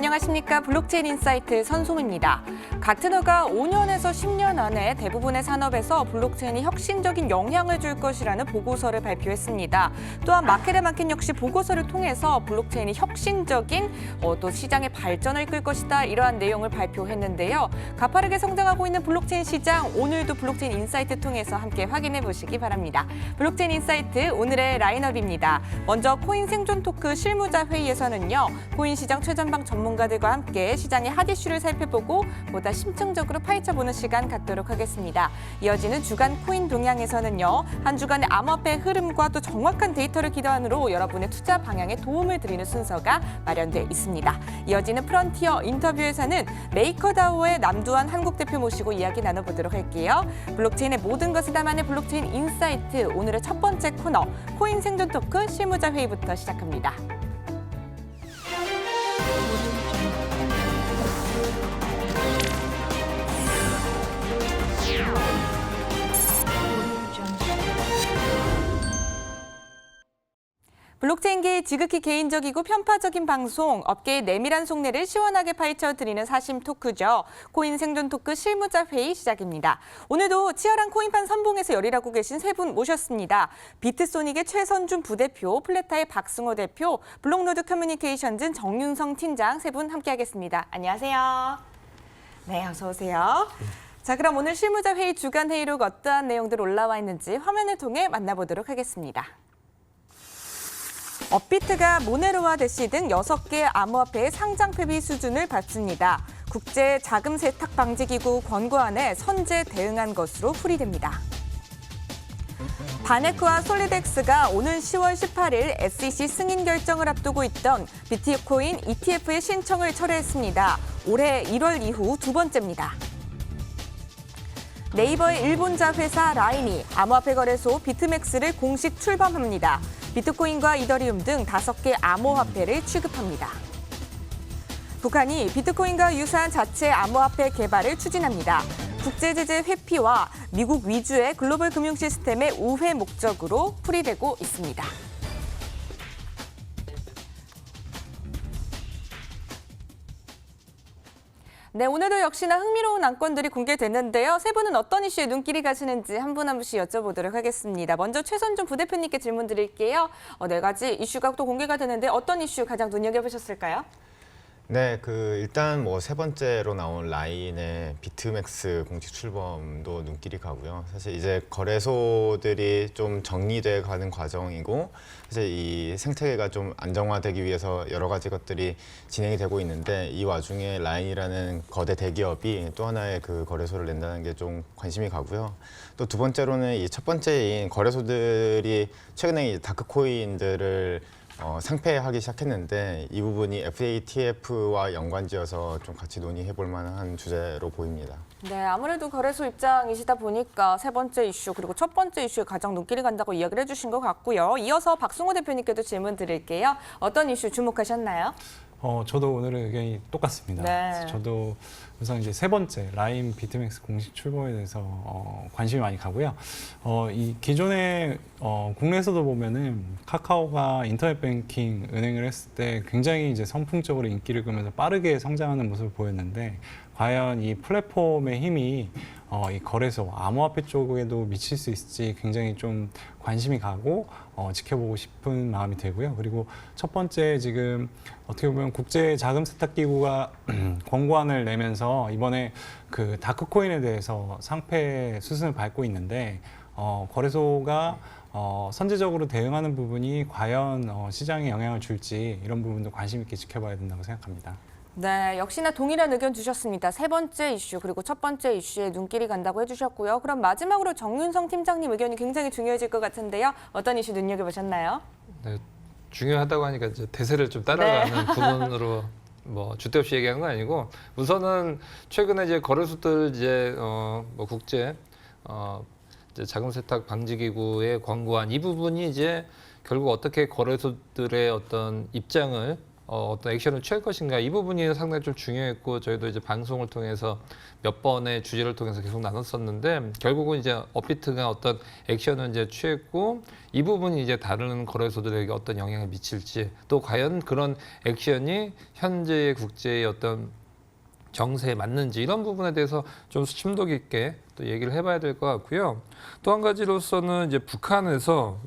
안녕하십니까. 블록체인 인사이트 선송입니다. 가트너가 5년에서 10년 안에 대부분의 산업에서 블록체인이 혁신적인 영향을 줄 것이라는 보고서를 발표했습니다. 또한 마켓앤마켓 역시 보고서를 통해서 블록체인이 혁신적인 또 시장의 발전을 이끌 것이다. 이러한 내용을 발표했는데요. 가파르게 성장하고 있는 블록체인 시장, 오늘도 블록체인 인사이트 통해서 함께 확인해 보시기 바랍니다. 블록체인 인사이트 오늘의 라인업입니다. 먼저 코인 생존 토크 실무자 회의에서는요. 코인 시장 최전방 전문가들과 함께 시장의 핫 이슈를 살펴보고 보다 심층적으로 파헤쳐보는 시간 갖도록 하겠습니다. 이어지는 주간 코인 동향에서는요. 한 주간의 암호화폐 흐름과 또 정확한 데이터를 기반으로 여러분의 투자 방향에 도움을 드리는 순서가 마련돼 있습니다. 이어지는 프론티어 인터뷰에서는 메이커다오의 남두환 한국 대표 모시고 이야기 나눠보도록 할게요. 블록체인의 모든 것을 담아낸 블록체인 인사이트, 오늘의 첫 번째 코너 코인 생존 토크 실무자 회의부터 시작합니다. 블록체인계의 지극히 개인적이고 편파적인 방송, 업계의 내밀한 속내를 시원하게 파헤쳐드리는 사심 토크죠. 코인 생존 토크 실무자 회의 시작입니다. 오늘도 치열한 코인판 선봉에서 열일하고 계신 세 분 모셨습니다. 비트소닉의 최선준 부대표, 플레타의 박승호 대표, 블록로드 커뮤니케이션즈 정윤성 팀장 세 분 함께하겠습니다. 안녕하세요. 네, 어서 오세요. 자, 그럼 오늘 실무자 회의 주간 회의록 어떠한 내용들 올라와 있는지 화면을 통해 만나보도록 하겠습니다. 업비트가 모네로와 대시 등 6개 암호화폐의 상장 폐비 수준을 밟습니다. 국제 자금 세탁 방지 기구 권고안에 선제 대응한 것으로 풀이됩니다. 바네크와 솔리덱스가 오는 10월 18일 SEC 승인 결정을 앞두고 있던 비트코인 ETF의 신청을 철회했습니다. 올해 1월 이후 두 번째입니다. 네이버의 일본자 회사 라인이 암호화폐 거래소 비트맥스를 공식 출범합니다. 비트코인과 이더리움 등 5개 암호화폐를 취급합니다. 북한이 비트코인과 유사한 자체 암호화폐 개발을 추진합니다. 국제제재 회피와 미국 위주의 글로벌 금융 시스템의 우회 목적으로 풀이되고 있습니다. 네, 오늘도 역시나 흥미로운 안건들이 공개됐는데요. 세 분은 어떤 이슈에 눈길이 가시는지 한 분 한 분씩 여쭤보도록 하겠습니다. 먼저 최선준 부대표님께 질문 드릴게요. 네 가지 이슈가 또 공개가 되는데 어떤 이슈 가장 눈여겨보셨을까요? 네, 일단 세 번째로 나온 라인의 비트맥스 공식 출범도 눈길이 가고요. 사실 이제 거래소들이 좀 정리돼 가는 과정이고, 사실 이 생태계가 좀 안정화되기 위해서 여러 가지 것들이 진행이 되고 있는데, 이 와중에 라인이라는 거대 대기업이 또 하나의 그 거래소를 낸다는 게 좀 관심이 가고요. 또 두 번째로는 이 첫 번째인 거래소들이 최근에 이 다크코인들을 상폐하기 시작했는데, 이 부분이 FATF와 연관지어서 좀 같이 논의해 볼 만한 주제로 보입니다. 네, 아무래도 거래소 입장이시다 보니까 세 번째 이슈 그리고 첫 번째 이슈에 가장 눈길이 간다고 이야기를 해주신 것 같고요. 이어서 박승호 대표님께도 질문 드릴게요. 어떤 이슈 주목하셨나요? 저도 오늘의 의견이 똑같습니다. 네. 저도 우선 이제 세 번째 라인 비트맥스 공식 출범에 대해서 관심이 많이 가고요. 이 기존에 국내에서도 보면은 카카오가 인터넷 뱅킹 은행을 했을 때 굉장히 이제 선풍적으로 인기를 끌면서 빠르게 성장하는 모습을 보였는데, 과연 이 플랫폼의 힘이 이 거래소, 암호화폐 쪽에도 미칠 수 있을지 굉장히 좀 관심이 가고 지켜보고 싶은 마음이 들고요. 그리고 첫 번째, 지금 어떻게 보면 국제 자금 세탁 기구가 권고안을 내면서 이번에 그 다크코인에 대해서 상폐 수순을 밟고 있는데, 거래소가 선제적으로 대응하는 부분이 과연 시장에 영향을 줄지, 이런 부분도 관심 있게 지켜봐야 된다고 생각합니다. 네, 역시나 동일한 의견 주셨습니다. 세 번째 이슈 그리고 첫 번째 이슈에 눈길이 간다고 해주셨고요. 그럼 마지막으로 정윤성 팀장님 의견이 굉장히 중요해질 것 같은데요. 어떤 이슈 눈여겨보셨나요? 네, 중요하다고 하니까 이제 대세를 좀 따라가는 부분으로 주대 없이 얘기한 건 아니고, 우선은 최근에 이제 거래소들 이제 국제 이제 자금 세탁 방지 기구의 권고안, 이 부분이 이제 결국 어떻게 거래소들의 어떤 입장을 어떤 액션을 취할 것인가 이 부분이 상당히 좀 중요했고 저희도 이제 방송을 통해서 몇 번의 주제를 통해서 계속 나눴었는데 결국은 이제 업비트가 어떤 액션을 이제 취했고 이 부분이 이제 다른 거래소들에게 어떤 영향을 미칠지 또 과연 그런 액션이 현재의 국제의 어떤 정세에 맞는지 이런 부분에 대해서 좀 심도 깊게 또 얘기를 해봐야 될 것 같고요. 또 한 가지로서는 이제 북한에서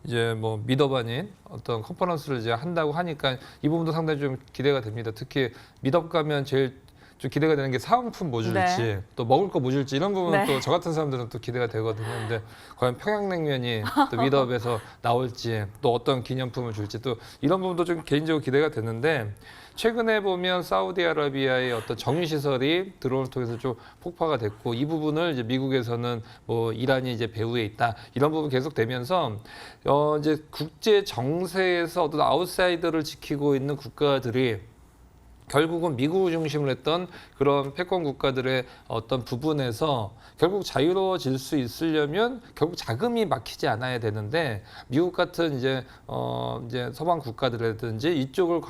이제 미덥 아닌 어떤 컨퍼런스를 이제 한다고 하니까 이 부분도 상당히 좀 기대가 됩니다. 특히 미덥 가면 제일 좀 기대가 되는 게 사은품 뭐 줄지 네. 또 먹을 거 뭐 줄지 이런 부분은 네. 또 저 같은 사람들은 또 기대가 되거든요. 근데 과연 평양냉면이 또 미덥에서 나올지 또 어떤 기념품을 줄지 또 이런 부분도 좀 개인적으로 기대가 되는데 최근에 보면 사우디아라비아의 어떤 정유시설이 드론을 통해서 좀 폭파가 됐고 이 부분을 이제 미국에서는 이란이 이제 배후에 있다 이런 부분 계속되면서 이제 국제 정세에서 어떤 아웃사이더를 지키고 있는 국가들이 결국은 미국을 중심으로 했던 그런 패권 국가들의 어떤 부분에서 결국 자유로워질 수 있으려면 결국 자금이 막히지 않아야 되는데 미국 같은 이제 서방 국가들이라든지 이쪽을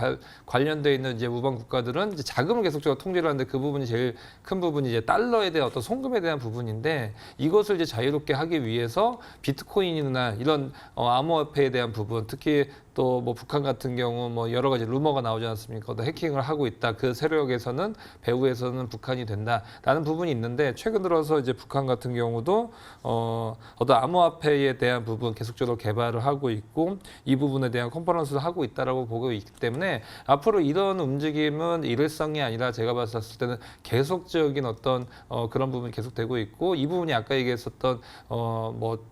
관련돼 있는 이제 우방 국가들은 이제 자금을 계속적으로 통제를 하는데 그 부분이 제일 큰 부분이 이제 달러에 대한 어떤 송금에 대한 부분인데 이것을 이제 자유롭게 하기 위해서 비트코인이나 이런 암호화폐에 대한 부분 특히 또 북한 같은 경우 여러 가지 루머가 나오지 않습니까? 또 해킹을 하고 있다. 그 세력에서는 배후에서는 북한이 된다라는 부분이 있는데 최근 들어서 이제 북한 같은 경우도 어떤 암호화폐에 대한 부분 계속적으로 개발을 하고 있고 이 부분에 대한 컨퍼런스를 하고 있다라고 보고 있기 때문에 앞으로 이런 움직임은 일회성이 아니라 제가 봤을 때는 계속적인 어떤 그런 부분이 계속되고 있고 이 부분이 아까 얘기했었던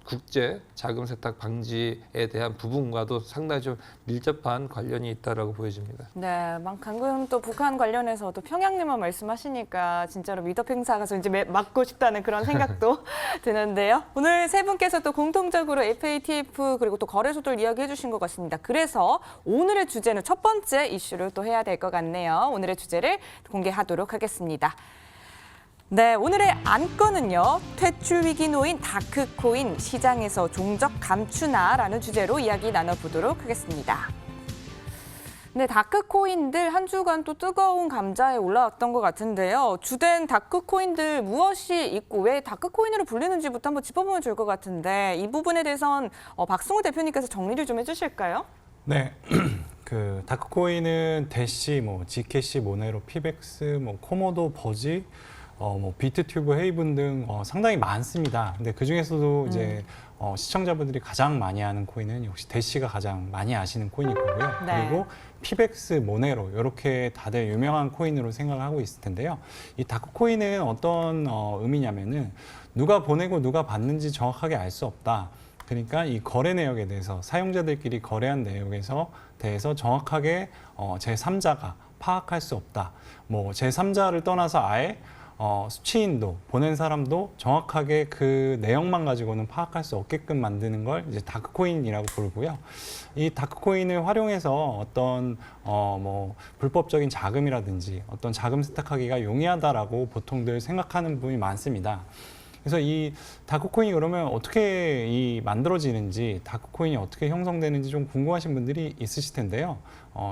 국제 자금 세탁 방지에 대한 부분과도 상당히 좀 밀접한 관련이 있다라고 보여집니다. 네, 방금 또 북한 관련해서 또 평양님만 말씀하시니까 진짜로 미덥 행사 가서 이제 맞고 싶다는 그런 생각도 드는데요. 오늘 세 분께서 또 공통적으로 FATF 그리고 또 거래소들 이야기해 주신 것 같습니다. 그래서 오늘의 주제는 첫 번째 이슈를 또 해야 될 것 같네요. 오늘의 주제를 공개하도록 하겠습니다. 네, 오늘의 안건은요. 퇴출 위기 놓인 다크코인 시장에서 종적 감추나라는 주제로 이야기 나눠보도록 하겠습니다. 네, 다크코인들 한 주간 또 뜨거운 감자에 올라왔던 것 같은데요. 주된 다크코인들 무엇이 있고 왜 다크코인으로 불리는지부터 한번 짚어보면 좋을 것 같은데 이 부분에 대해선 박승우 대표님께서 정리를 좀 해주실까요? 네, 그 다크코인은 대시, 지캐시, 모네로, 피백스, 코모도, 버지, 비트튜브, 헤이븐 등 상당히 많습니다. 근데 그 중에서도 이제 시청자분들이 가장 많이 아는 코인은 역시 대시가 가장 많이 아시는 코인일 거고요. 네. 그리고 피백스, 모네로 이렇게 다들 유명한 코인으로 생각하고 있을 텐데요. 이 다크코인은 어떤 의미냐면은 누가 보내고 누가 받는지 정확하게 알 수 없다. 그러니까 이 거래 내역에 대해서 사용자들끼리 거래한 내역에서 대해서 정확하게 제3자가 파악할 수 없다. 제3자를 떠나서 아예 수취인도 보낸 사람도 정확하게 그 내용만 가지고는 파악할 수 없게끔 만드는 걸 이제 다크코인이라고 부르고요. 이 다크코인을 활용해서 어떤 불법적인 자금이라든지 어떤 자금 세탁하기가 용이하다라고 보통들 생각하는 분이 많습니다. 그래서 이 다크코인이 그러면 어떻게 만들어지는지, 다크코인이 어떻게 형성되는지 좀 궁금하신 분들이 있으실 텐데요.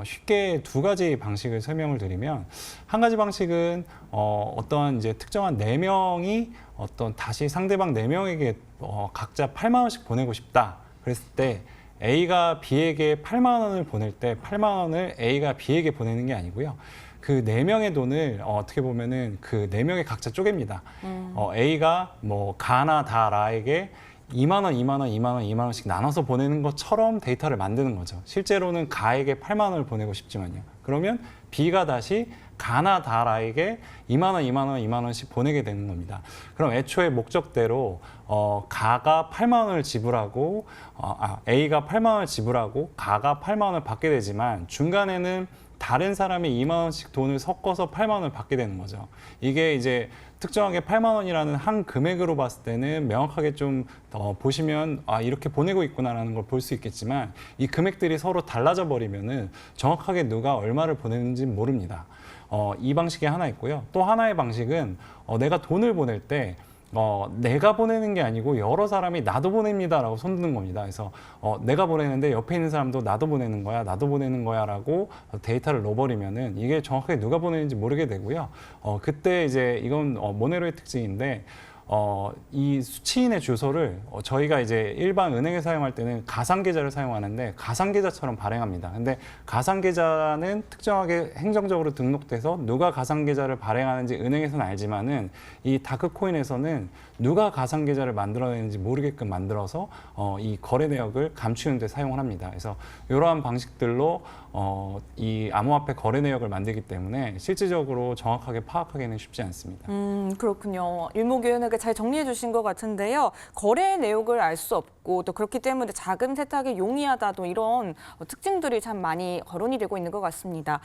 쉽게 두 가지 방식을 설명을 드리면, 한 가지 방식은 어떤 이제 특정한 4명이 어떤 다시 상대방 4명에게 각자 8만 원씩 보내고 싶다. 그랬을 때 A가 B에게 8만 원을 보낼 때 8만 원을 A가 B에게 보내는 게 아니고요. 그 4명의 돈을 어떻게 보면은 그 4명의 각자 쪼갭니다. A가 가나 다라에게 2만 원, 2만 원, 2만 원, 2만 원씩 나눠서 보내는 것처럼 데이터를 만드는 거죠. 실제로는 가에게 8만 원을 보내고 싶지만요. 그러면 B가 다시 가나 다라에게 2만 원, 2만 원, 2만 원씩 보내게 되는 겁니다. 그럼 애초에 목적대로 가가 8만 원을 지불하고 A가 8만 원을 지불하고 가가 8만 원을 받게 되지만 중간에는 다른 사람이 2만 원씩 돈을 섞어서 8만 원을 받게 되는 거죠. 이게 이제 특정하게 8만 원이라는 한 금액으로 봤을 때는 명확하게 좀 보시면 이렇게 보내고 있구나라는 걸 볼 수 있겠지만 이 금액들이 서로 달라져 버리면은 정확하게 누가 얼마를 보내는지 모릅니다. 이 방식이 하나 있고요. 또 하나의 방식은 내가 돈을 보낼 때 내가 보내는 게 아니고 여러 사람이 나도 보냅니다라고 손드는 겁니다. 그래서 내가 보내는데 옆에 있는 사람도 나도 보내는 거야, 나도 보내는 거야라고 데이터를 넣어버리면은 이게 정확하게 누가 보내는지 모르게 되고요. 그때 이제 이건 모네로의 특징인데. 이 수취인의 주소를 저희가 이제 일반 은행에 사용할 때는 가상계좌를 사용하는데 가상계좌처럼 발행합니다. 근데 가상계좌는 특정하게 행정적으로 등록돼서 누가 가상계좌를 발행하는지 은행에서는 알지만은 이 다크코인에서는 누가 가상계좌를 만들어내는지 모르게끔 만들어서 이 거래 내역을 감추는 데 사용을 합니다. 그래서 이러한 방식들로 이 암호화폐 거래 내역을 만들기 때문에 실질적으로 정확하게 파악하기는 쉽지 않습니다. 그렇군요. 일목요연하게 잘 정리해 주신 것 같은데요. 거래 내역을 알 수 없고 또 그렇기 때문에 자금 세탁이 용이하다 또 이런 특징들이 참 많이 거론이 되고 있는 것 같습니다.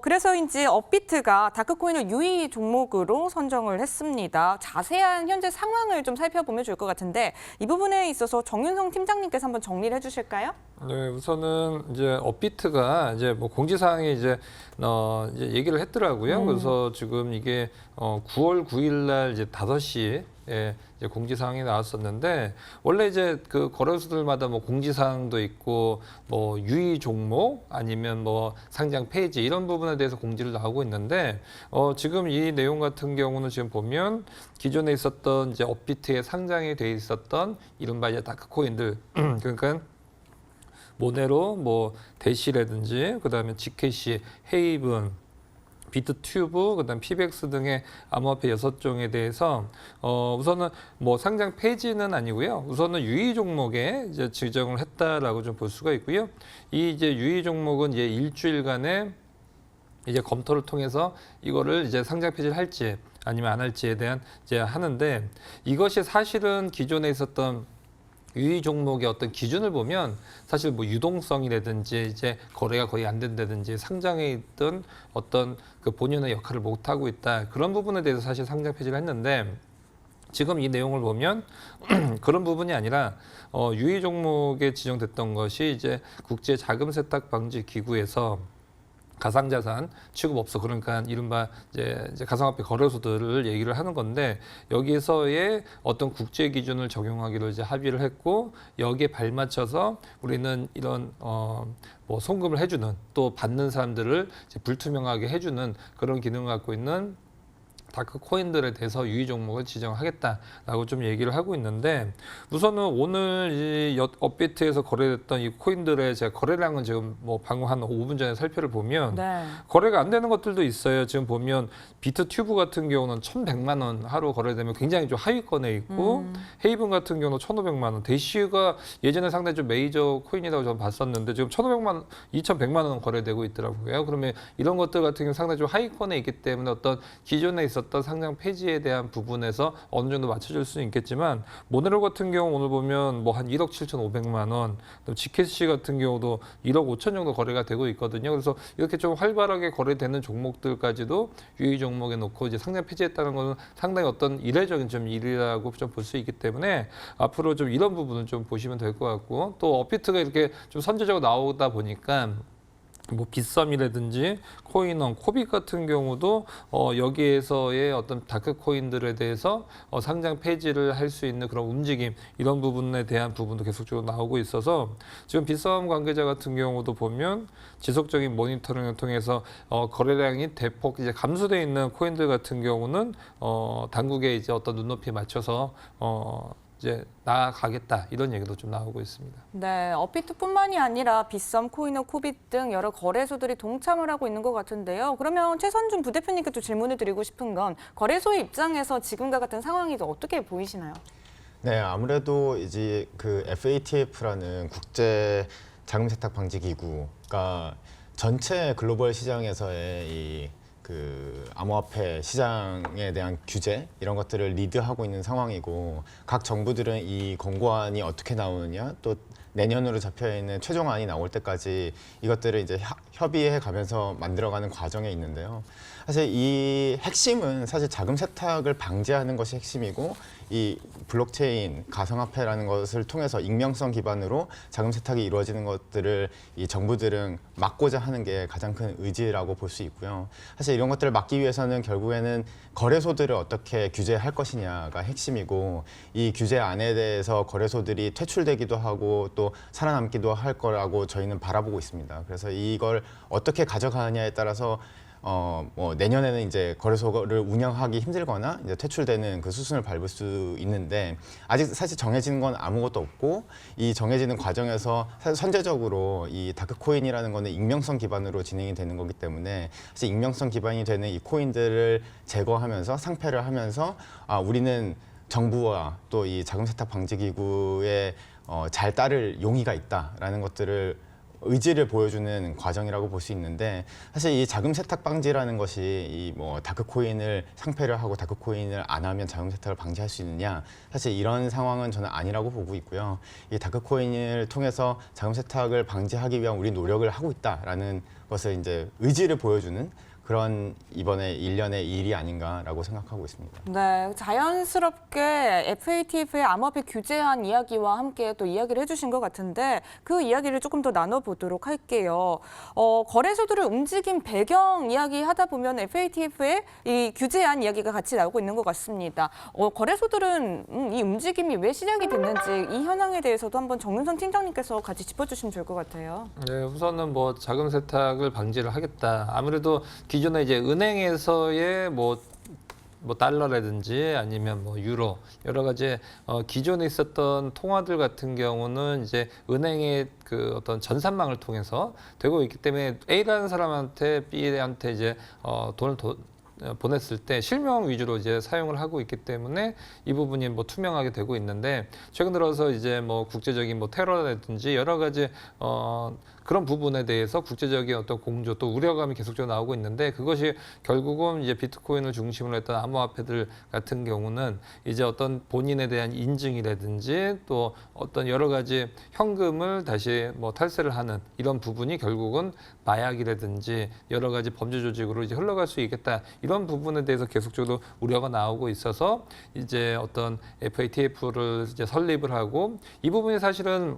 그래서인지 업비트가 다크코인을 유의 종목으로 선정을 했습니다. 자세한 현재 상황을 좀 살펴보면 좋을 것 같은데 이 부분에 있어서 정윤성 팀장님께서 한번 정리를 해주실까요? 네, 우선은 이제 업비트가 이제 뭐 공지사항에 이제 얘기를 했더라고요. 그래서 지금 이게 9월 9일 날 이제 5시에 이제 공지사항이 나왔었는데 원래 이제 그 거래소들마다 뭐 공지사항도 있고 뭐 유의 종목 아니면 뭐 상장 폐지 이런 부분에 대해서 공지를 나오고 있는데 지금 이 내용 같은 경우는 지금 보면 기존에 있었던 이제 업비트에 상장이 돼 있었던 이른바 이제 다크코인들 그러니까 모네로, 뭐 대시라든지 그다음에 지캐시, 헤이븐, 비트튜브, 그다음 피백스 등의 암호화폐 6종에 대해서 우선은 뭐 상장 폐지는 아니고요. 우선은 유의 종목에 이제 지정을 했다라고 좀 볼 수가 있고요. 이 이제 유의 종목은 이제 일주일간의 이제 검토를 통해서 이거를 이제 상장 폐지를 할지 아니면 안 할지에 대한 이제 하는데 이것이 사실은 기존에 있었던 유의 종목의 어떤 기준을 보면 사실 뭐 유동성이라든지 이제 거래가 거의 안 된다든지 상장에 있던 어떤 그 본연의 역할을 못 하고 있다 그런 부분에 대해서 사실 상장 폐지를 했는데 지금 이 내용을 보면 그런 부분이 아니라 유의 종목에 지정됐던 것이 이제 국제 자금 세탁 방지 기구에서 가상자산 취급업소 그러니까 이른바 이제 가상화폐 거래소들을 얘기를 하는 건데 여기서의 어떤 국제 기준을 적용하기로 이제 합의를 했고 여기에 발맞춰서 우리는 이런 뭐 송금을 해주는 또 받는 사람들을 이제 불투명하게 해주는 그런 기능을 갖고 있는 다크 코인들에 대해서 유의 종목을 지정하겠다라고 좀 얘기를 하고 있는데 우선은 오늘 이 업비트에서 거래됐던 이 코인들의 제가 거래량은 지금 뭐 방금 한 5분 전에 살펴를 보면 네. 거래가 안 되는 것들도 있어요. 지금 보면 비트튜브 같은 경우는 1,100만 원 하루 거래되면 굉장히 좀 하위권에 있고 헤이븐 같은 경우는 1,500만 원. 대시가 예전에 상당히 좀 메이저 코인이라고 저는 봤었는데 지금 2,100만 원 거래되고 있더라고요. 그러면 이런 것들 같은 경우 상당히 좀 하위권에 있기 때문에 어떤 기존에 있었던 상장 폐지에 대한 부분에서 어느 정도 맞춰줄 수는 있겠지만 모네로 같은 경우 오늘 보면 뭐 한 1억 7,500만 원, 지캐시 같은 경우도 1억 5천 정도 거래가 되고 있거든요. 그래서 이렇게 좀 활발하게 거래되는 종목들까지도 유의 종목에 놓고 이제 상장 폐지했다는 것은 상당히 어떤 이례적인 좀 일이라고 좀 볼 수 있기 때문에 앞으로 좀 이런 부분은 좀 보시면 될 것 같고 또 업비트가 이렇게 좀 선제적으로 나오다 보니까 뭐 빗썸이라든지 코인원, 코빅 같은 경우도 여기에서의 어떤 다크 코인들에 대해서 상장 폐지를 할 수 있는 그런 움직임 이런 부분에 대한 부분도 계속적으로 나오고 있어서 지금 빗썸 관계자 같은 경우도 보면 지속적인 모니터링을 통해서 거래량이 대폭 이제 감소돼 있는 코인들 같은 경우는 당국의 이제 어떤 눈높이에 맞춰서 이제 나아가겠다 이런 얘기도 좀 나오고 있습니다. 네, 업비트뿐만이 아니라 빗썸, 코인원, 코빗 등 여러 거래소들이 동참을 하고 있는 것 같은데요. 그러면 최선준 부대표님께 또 질문을 드리고 싶은 건 거래소의 입장에서 지금과 같은 상황이 어떻게 보이시나요? 네, 아무래도 이제 그 FATF라는 국제 자금 세탁 방지 기구가 전체 글로벌 시장에서의 이 그 암호화폐 시장에 대한 규제 이런 것들을 리드하고 있는 상황이고 각 정부들은 이 권고안이 어떻게 나오느냐 또 내년으로 잡혀 있는 최종안이 나올 때까지 이것들을 이제 협의해 가면서 만들어가는 과정에 있는데요. 사실 이 핵심은 사실 자금 세탁을 방지하는 것이 핵심이고 이 블록체인 가상화폐라는 것을 통해서 익명성 기반으로 자금 세탁이 이루어지는 것들을 이 정부들은 막고자 하는 게 가장 큰 의지라고 볼 수 있고요. 사실 이런 것들을 막기 위해서는 결국에는 거래소들을 어떻게 규제할 것이냐가 핵심이고, 이 규제 안에 대해서 거래소들이 퇴출되기도 하고 또 살아남기도 할 거라고 저희는 바라보고 있습니다. 그래서 이걸 어떻게 가져가느냐에 따라서 뭐 내년에는 이제 거래소를 운영하기 힘들거나 이제 퇴출되는 그 수순을 밟을 수 있는데, 아직 사실 정해지는 건 아무것도 없고, 이 정해지는 과정에서 사실 선제적으로 이 다크코인이라는 거는 익명성 기반으로 진행이 되는 거기 때문에, 사실 익명성 기반이 되는 이 코인들을 제거하면서 상폐를 하면서 우리는 정부와 또 이 자금 세탁 방지 기구에 잘 따를 용의가 있다라는 것들을 의지를 보여주는 과정이라고 볼 수 있는데, 사실 이 자금 세탁 방지라는 것이 이 뭐 다크코인을 상폐를 하고 다크코인을 안 하면 자금 세탁을 방지할 수 있느냐, 사실 이런 상황은 저는 아니라고 보고 있고요. 이 다크코인을 통해서 자금 세탁을 방지하기 위한 우리 노력을 하고 있다라는 것을 이제 의지를 보여주는 그런 이번에 일련의 일이 아닌가라고 생각하고 있습니다. 네, 자연스럽게 FATF의 암호화폐 규제안 이야기와 함께 또 이야기를 해주신 것 같은데, 그 이야기를 조금 더 나눠보도록 할게요. 거래소들을 움직인 배경 이야기 하다 보면 FATF의 이 규제안 이야기가 같이 나오고 있는 것 같습니다. 거래소들은 이 움직임이 왜 시작이 됐는지, 이 현황에 대해서도 한번 정윤선 팀장님께서 같이 짚어주시면 좋을 것 같아요. 네, 우선은 뭐 자금 세탁을 방지를 하겠다. 아무래도 기존에 이제 은행에서의 뭐 달러라든지 아니면 뭐 유로 여러 가지 기존에 있었던 통화들 같은 경우는 이제 은행의 그 어떤 전산망을 통해서 되고 있기 때문에 A라는 사람한테 B한테 이제 돈을 보냈을 때 실명 위주로 이제 사용을 하고 있기 때문에 이 부분이 뭐 투명하게 되고 있는데, 최근 들어서 이제 뭐 국제적인 뭐 테러라든지 여러 가지 그런 부분에 대해서 국제적인 어떤 공조 또 우려감이 계속적으로 나오고 있는데, 그것이 결국은 이제 비트코인을 중심으로 했던 암호화폐들 같은 경우는 이제 어떤 본인에 대한 인증이라든지 또 어떤 여러 가지 현금을 다시 뭐 탈세를 하는 이런 부분이 결국은 마약이라든지 여러 가지 범죄 조직으로 이제 흘러갈 수 있겠다, 이런 부분에 대해서 계속적으로 우려가 나오고 있어서 이제 어떤 FATF를 이제 설립을 하고, 이 부분이 사실은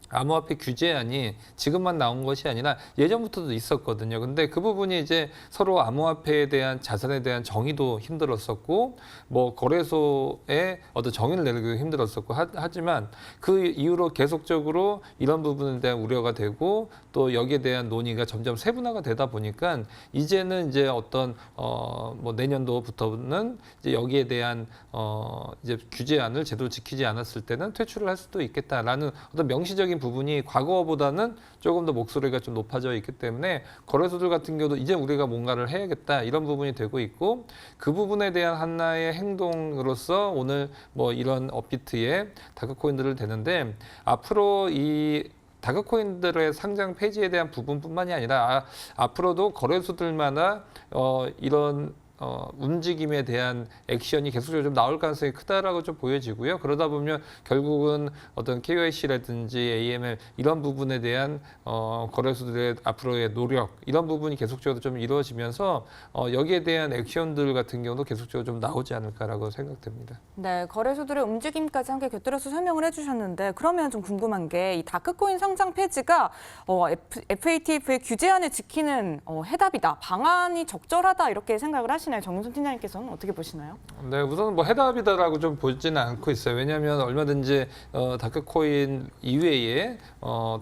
암호화폐 규제안이 지금만 나온 것이 아니라 예전부터도 있었거든요. 근데 그 부분이 이제 서로 암호화폐에 대한 자산에 대한 정의도 힘들었었고, 뭐 거래소에 어떤 정의를 내리기도 힘들었었고 하지만 그 이후로 계속적으로 이런 부분에 대한 우려가 되고 또 여기에 대한 논의가 점점 세분화가 되다 보니까 이제는 이제 어떤 뭐 내년도부터는 이제 여기에 대한 이제 규제안을 제대로 지키지 않았을 때는 퇴출을 할 수도 있겠다라는 어떤 명시적인 부분이 과거보다는 조금 더 목소리가 좀 높아져 있기 때문에 거래소들 같은 경우도 이제 우리가 뭔가를 해야겠다, 이런 부분이 되고 있고, 그 부분에 대한 하나의 행동으로서 오늘 뭐 이런 업비트의 다크코인들을 되는데, 앞으로 이 다크코인들의 상장 폐지에 대한 부분뿐만이 아니라 앞으로도 거래소들마다 이런 움직임에 대한 액션이 계속적으로 좀 나올 가능성이 크다라고 좀 보여지고요. 그러다 보면 결국은 어떤 KYC라든지 AML 이런 부분에 대한 거래소들의 앞으로의 노력, 이런 부분이 계속적으로 좀 이루어지면서 여기에 대한 액션들 같은 경우도 계속적으로 좀 나오지 않을까라고 생각됩니다. 네, 거래소들의 움직임까지 함께 곁들여서 설명을 해주셨는데, 그러면 좀 궁금한 게 이 다크코인 상장 폐지가 FATF의 규제안을 지키는 해답이다, 방안이 적절하다, 이렇게 생각을 하시나요? 정윤선 팀장님께서는 어떻게 보시나요? 네, 우선 뭐 해답이다라고 좀 보지는 않고 있어요. 왜냐하면 얼마든지 다크코인 이외에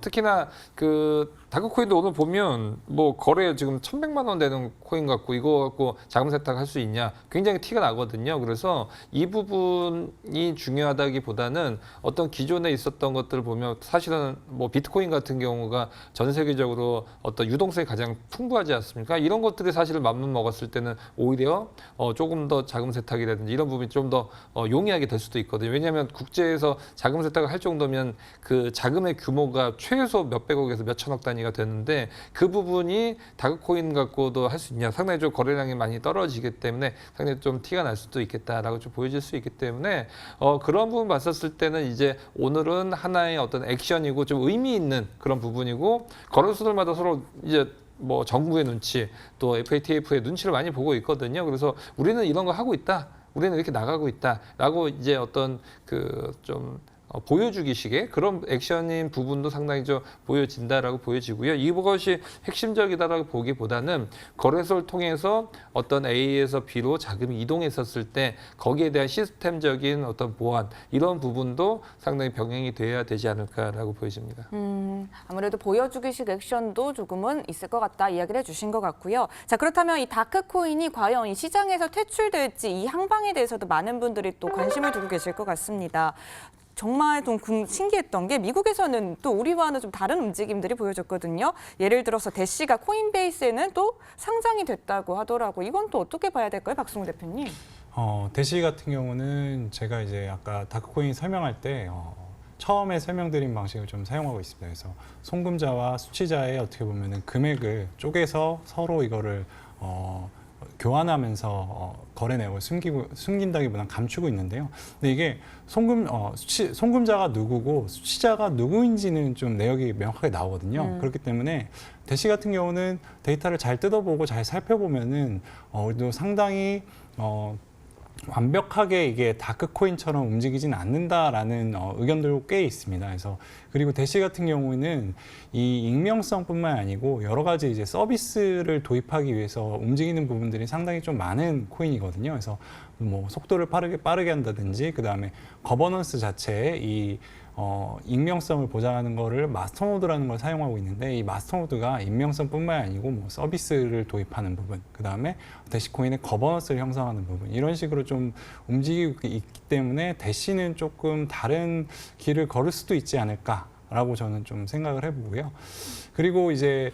특히나 그 다크코인도 오늘 보면 뭐 거래 지금 1,100만 원 되는 코인 갖고 이거 갖고 자금 세탁 할 수 있냐, 굉장히 티가 나거든요. 그래서 이 부분이 중요하다기보다는 어떤 기존에 있었던 것들을 보면 사실은 뭐 비트코인 같은 경우가 전 세계적으로 어떤 유동성이 가장 풍부하지 않습니까? 이런 것들이 사실은 맘만 먹었을 때는 오히려 조금 더 자금 세탁이라든지 이런 부분이 좀 더 용이하게 될 수도 있거든요. 왜냐하면 국제에서 자금 세탁을 할 정도면 그 자금의 규모가 최소 몇백억에서 몇천억 단위가 되는데, 그 부분이 다크코인 갖고도 할 수 있냐, 상당히 좀 거래량이 많이 떨어지기 때문에 상당히 좀 티가 날 수도 있겠다라고 좀 보여질 수 있기 때문에 그런 부분 봤었을 때는 이제 오늘은 하나의 어떤 액션이고 좀 의미 있는 그런 부분이고, 거래소들마다 서로 이제 뭐 정부의 눈치 또 FATF의 눈치를 많이 보고 있거든요. 그래서 우리는 이런 거 하고 있다, 우리는 이렇게 나가고 있다라고 이제 어떤 그좀 보여주기식의 그런 액션인 부분도 상당히 좀 보여진다라고 보여지고요. 이것이 핵심적이다라고 보기보다는 거래소를 통해서 어떤 A에서 B로 자금이 이동했었을 때 거기에 대한 시스템적인 어떤 보완 이런 부분도 상당히 병행이 돼야 되지 않을까라고 보여집니다. 아무래도 보여주기식 액션도 조금은 있을 것 같다 이야기를 해주신 것 같고요. 자, 그렇다면 이 다크코인이 과연 이 시장에서 퇴출될지 이 향방에 대해서도 많은 분들이 또 관심을 두고 계실 것 같습니다. 정말 좀 신기했던 게 미국에서는 또 우리와는 좀 다른 움직임들이 보여졌거든요. 예를 들어서 대시가 코인베이스에는 또 상장이 됐다고 하더라고요. 이건 또 어떻게 봐야 될까요, 박승우 대표님? 대시 같은 경우는 제가 이제 아까 다크코인 설명할 때 처음에 설명드린 방식을 좀 사용하고 있습니다. 그래서 송금자와 수취자의 어떻게 보면은 금액을 쪼개서 서로 이거를 교환하면서 거래 내역을 숨긴다기보다는 감추고 있는데요. 근데 이게 송금자가 누구고 수취자가 누구인지는 좀 내역이 명확하게 나오거든요. 그렇기 때문에 대시 같은 경우는 데이터를 잘 뜯어보고 잘 살펴보면은 우리도 상당히 완벽하게 이게 다크코인처럼 움직이지는 않는다라는 의견들도 꽤 있습니다. 그래서 그리고 대시 같은 경우는 이 익명성뿐만 아니고 여러 가지 이제 서비스를 도입하기 위해서 움직이는 부분들이 상당히 좀 많은 코인이거든요. 그래서 뭐 속도를 빠르게 한다든지 그 다음에 거버넌스 자체에 이 익명성을 보장하는 거를 마스터노드라는 걸 사용하고 있는데 이 마스터노드가 익명성뿐만 아니고 뭐 서비스를 도입하는 부분, 그 다음에 대시코인의 거버넌스를 형성하는 부분 이런 식으로 좀 움직이고 있기 때문에 대시는 조금 다른 길을 걸을 수도 있지 않을까라고 저는 좀 생각을 해보고요. 그리고 이제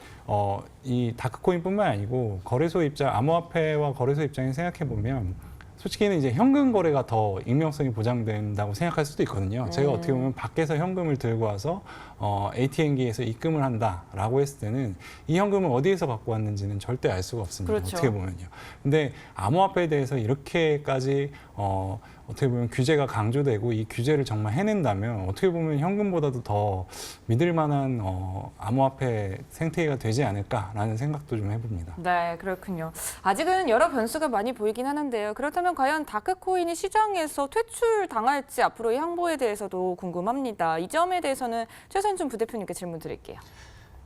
이 다크코인뿐만 아니고 거래소 입장, 암호화폐와 거래소 입장에 생각해 보면. 솔직히는 이제 현금 거래가 더 익명성이 보장된다고 생각할 수도 있거든요. 제가 어떻게 보면 밖에서 현금을 들고 와서 ATM기에서 입금을 한다라고 했을 때는 이 현금을 어디에서 갖고 왔는지는 절대 알 수가 없습니다. 그렇죠. 어떻게 보면요. 근데 암호화폐에 대해서 이렇게까지 어떻게 보면 규제가 강조되고 이 규제를 정말 해낸다면 어떻게 보면 현금보다도 더 믿을 만한 암호화폐 생태계가 되지 않을까라는 생각도 좀 해봅니다. 네, 그렇군요. 아직은 여러 변수가 많이 보이긴 하는데요. 그렇다면 과연 다크코인이 시장에서 퇴출당할지 앞으로의 향보에 대해서도 궁금합니다. 이 점에 대해서는 최선준 부대표님께 질문 드릴게요.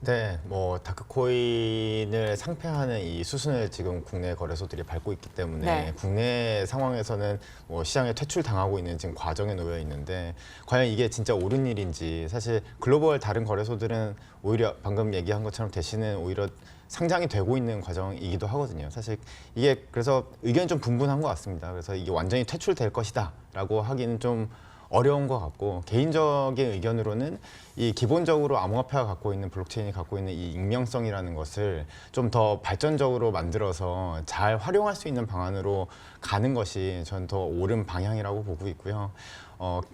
네, 뭐 다크코인을 상폐하는 이 수순을 지금 국내 거래소들이 밟고 있기 때문에 네. 국내 상황에서는 뭐 시장에 퇴출당하고 있는 지금 과정에 놓여 있는데 과연 이게 진짜 옳은 일인지 사실 글로벌 다른 거래소들은 오히려 방금 얘기한 것처럼 대신은 오히려 상장이 되고 있는 과정이기도 하거든요. 사실 이게 그래서 의견이 좀 분분한 것 같습니다. 그래서 이게 완전히 퇴출될 것이다라고 하기는 좀 어려운 것 같고 개인적인 의견으로는 이 기본적으로 암호화폐가 갖고 있는 블록체인이 갖고 있는 이 익명성이라는 것을 좀 더 발전적으로 만들어서 잘 활용할 수 있는 방안으로 가는 것이 전 더 옳은 방향이라고 보고 있고요.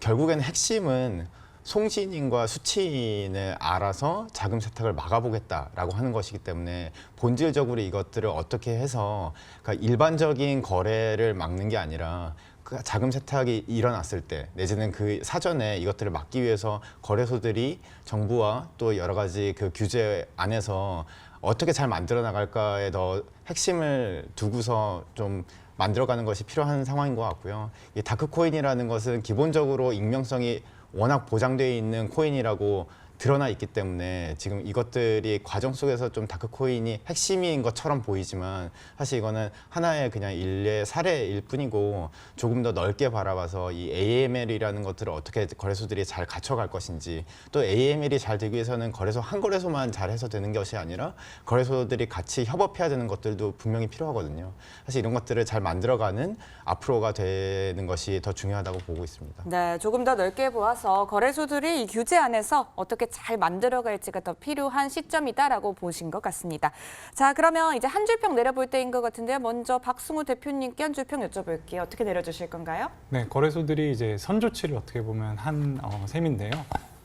결국에는 핵심은 송신인과 수취인을 알아서 자금 세탁을 막아보겠다라고 하는 것이기 때문에 본질적으로 이것들을 어떻게 해서 그러니까 일반적인 거래를 막는 게 아니라 그 자금 세탁이 일어났을 때 내지는 그 사전에 이것들을 막기 위해서 거래소들이 정부와 또 여러 가지 그 규제 안에서 어떻게 잘 만들어 나갈까에 더 핵심을 두고서 좀 만들어가는 것이 필요한 상황인 것 같고요. 이 다크코인이라는 것은 기본적으로 익명성이 워낙 보장되어 있는 코인이라고 드러나 있기 때문에 지금 이것들이 과정 속에서 좀 다크코인이 핵심인 것처럼 보이지만 사실 이거는 하나의 그냥 일례 사례일 뿐이고 조금 더 넓게 바라봐서 이 AML이라는 것들을 어떻게 거래소들이 잘 갖춰갈 것인지 또 AML이 잘 되기 위해서는 거래소 한 거래소만 잘해서 되는 것이 아니라 거래소들이 같이 협업해야 되는 것들도 분명히 필요하거든요. 사실 이런 것들을 잘 만들어가는 앞으로가 되는 것이 더 중요하다고 보고 있습니다. 네, 조금 더 넓게 보아서 거래소들이 이 규제 안에서 어떻게 잘 만들어갈지가 더 필요한 시점이다라고 보신 것 같습니다. 자, 그러면 이제 한 줄평 내려볼 때인 것 같은데요. 먼저 박승우 대표님께 한 줄평 여쭤볼게요. 어떻게 내려주실 건가요? 네, 거래소들이 이제 선조치를 어떻게 보면 한 셈인데요.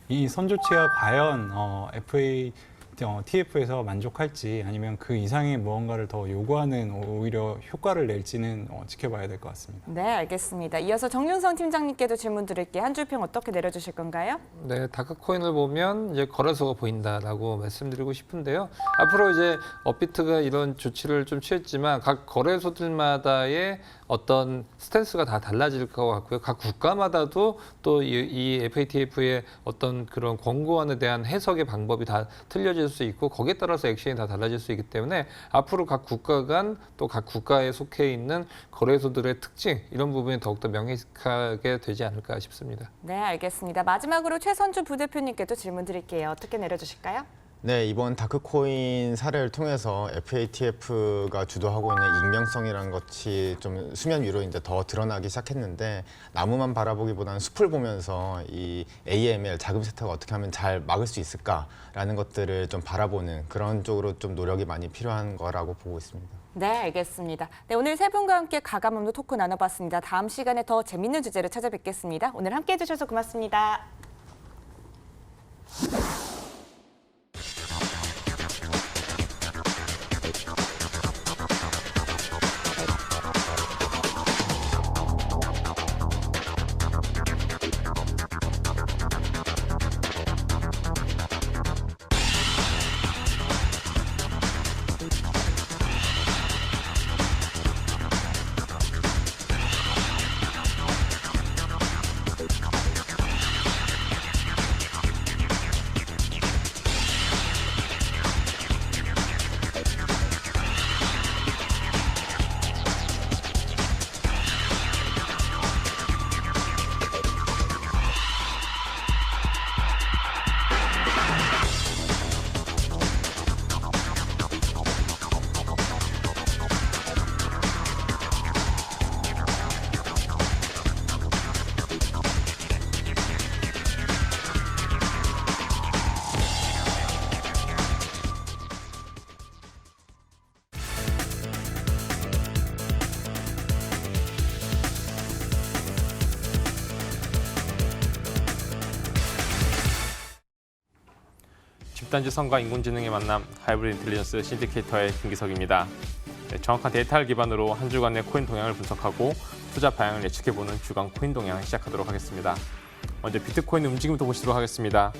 이 선조치가 과연 TF에서 만족할지 아니면 그 이상의 무언가를 더 요구하는 오히려 효과를 낼지는 지켜봐야 될 것 같습니다. 네, 알겠습니다. 이어서 정윤성 팀장님께도 질문 드릴게요. 한 줄 평 어떻게 내려주실 건가요? 네, 다크코인을 보면 이제 거래소가 보인다라고 말씀드리고 싶은데요. 앞으로 이제 업비트가 이런 조치를 좀 취했지만 각 거래소들마다의 어떤 스탠스가 다 달라질 것 같고요. 각 국가마다도 또 이 FATF의 어떤 그런 권고안에 대한 해석의 방법이 다 틀려질 수 있고 거기에 따라서 액션이 다 달라질 수 있기 때문에 앞으로 각 국가 간 또 각 국가에 속해 있는 거래소들의 특징 이런 부분이 더욱더 명확하게 되지 않을까 싶습니다. 네, 알겠습니다. 마지막으로 최선주 부대표님께도 질문 드릴게요. 어떻게 내려주실까요? 네, 이번 다크코인 사례를 통해서 FATF가 주도하고 있는 익명성이라는 것이 좀 수면 위로 이제 더 드러나기 시작했는데 나무만 바라보기보다는 숲을 보면서 이 AML 자금 세탁을 어떻게 하면 잘 막을 수 있을까라는 것들을 좀 바라보는 그런 쪽으로 좀 노력이 많이 필요한 거라고 보고 있습니다. 네, 알겠습니다. 네, 오늘 세 분과 함께 가감없는 토크 나눠봤습니다. 다음 시간에 더 재밌는 주제로 찾아뵙겠습니다. 오늘 함께해 주셔서 고맙습니다. 집단지성과 인공지능의 만남, 하이브리드 인텔리전스 신디케이터의 김기석입니다. 네, 정확한 데이터를 기반으로 한 주간의 코인 동향을 분석하고 투자 방향을 예측해보는 주간 코인 동향 시작하도록 하겠습니다. 먼저 비트코인 움직임부터 보시도록 하겠습니다.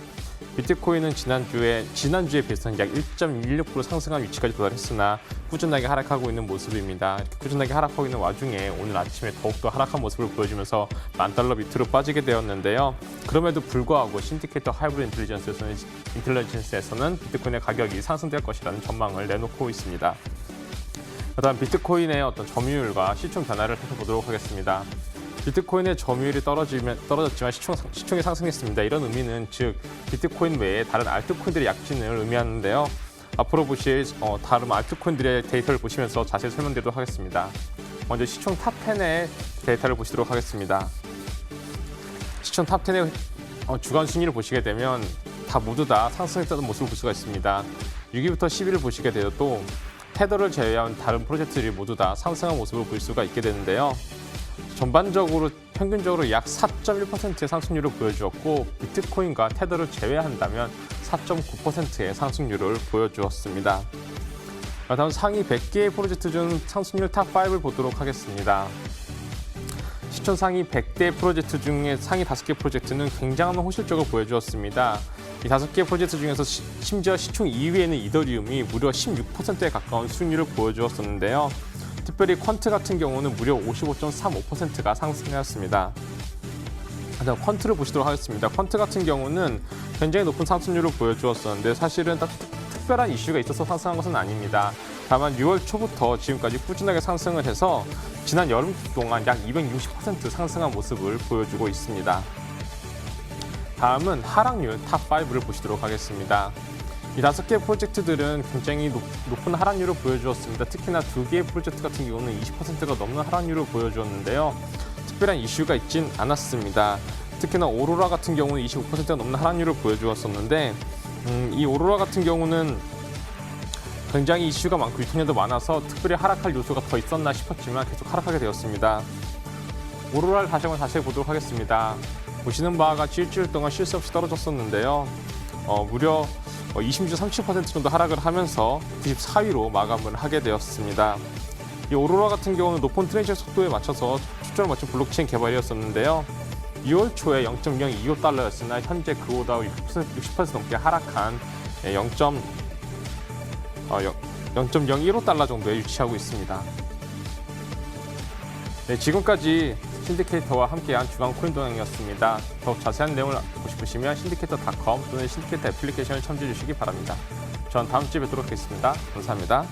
비트코인은 지난주에 비해서는 약 1.16% 상승한 위치까지 도달했으나 꾸준하게 하락하고 있는 모습입니다. 이렇게 꾸준하게 하락하고 있는 와중에 오늘 아침에 더욱더 하락한 모습을 보여주면서 $10,000 밑으로 빠지게 되었는데요. 그럼에도 불구하고 신디케이터 하이브리드 인텔리전스에서는 비트코인의 가격이 상승될 것이라는 전망을 내놓고 있습니다. 그다음 비트코인의 어떤 점유율과 시총 변화를 살펴보도록 하겠습니다. 비트코인의 점유율이 떨어졌지만 시총이 상승했습니다. 이런 의미는 즉 비트코인 외에 다른 알트코인들의 약진을 의미하는데요. 앞으로 보실 다른 알트코인들의 데이터를 보시면서 자세히 설명드리도록 하겠습니다. 먼저 시총 탑10의 데이터를 보시도록 하겠습니다. 시총 탑10의 주간 순위를 보시게 되면 모두 다 상승했다는 모습을 볼 수가 있습니다. 6위부터 10위를 보시게 되어도 테더를 제외한 다른 프로젝트들이 모두 다 상승한 모습을 볼 수가 있게 되는데요. 전반적으로 평균적으로 약 4.1%의 상승률을 보여주었고 비트코인과 테더를 제외한다면 4.9%의 상승률을 보여주었습니다. 다음 상위 100개의 프로젝트 중 상승률 탑5를 보도록 하겠습니다. 시총 상위 100대 프로젝트 중에 상위 5개 프로젝트는 굉장한 호실적을 보여주었습니다. 이 5개 프로젝트 중에서 심지어 시총 2위에는 이더리움이 무려 16%에 가까운 수익률을 보여주었었는데요. 특별히 퀀트 같은 경우는 무려 55.35%가 상승하였습니다. 다음 퀀트를 보시도록 하겠습니다. 퀀트 같은 경우는 굉장히 높은 상승률을 보여주었었는데 사실은 딱 특별한 이슈가 있어서 상승한 것은 아닙니다. 다만 6월 초부터 지금까지 꾸준하게 상승을 해서 지난 여름 동안 약 260% 상승한 모습을 보여주고 있습니다. 다음은 하락률 탑5를 보시도록 하겠습니다. 이 5개 프로젝트들은 굉장히 높은 하락률을 보여주었습니다. 특히나 2개의 프로젝트 같은 경우는 20%가 넘는 하락률을 보여주었는데요. 특별한 이슈가 있진 않았습니다. 특히나 오로라 같은 경우는 25%가 넘는 하락률을 보여주었었는데 이 오로라 같은 경우는 굉장히 이슈가 많고 유통량도 많아서 특별히 하락할 요소가 더 있었나 싶었지만 계속 하락하게 되었습니다. 오로라를 다시 한번 자세히 보도록 하겠습니다. 보시는 바와 같이 일주일 동안 쉴 새 없이 떨어졌었는데요. 무려 20주 30% 정도 하락을 하면서 94위로 마감을 하게 되었습니다. 이 오로라 같은 경우는 높은 트랜잭 속도에 맞춰서 초점을 맞춘 블록체인 개발이었었는데요. 6월 초에 0.025달러였으나 현재 그보다 60% 넘게 하락한 0.015달러 정도에 위치하고 있습니다. 네, 지금까지 신디케이터와 함께한 주간 코인 동향이었습니다. 더욱 자세한 내용을 알고 싶으시면 신디케이터.com 또는 신디케이터 애플리케이션을 참조해 주시기 바랍니다. 전 다음 주에 뵙도록 하겠습니다. 감사합니다.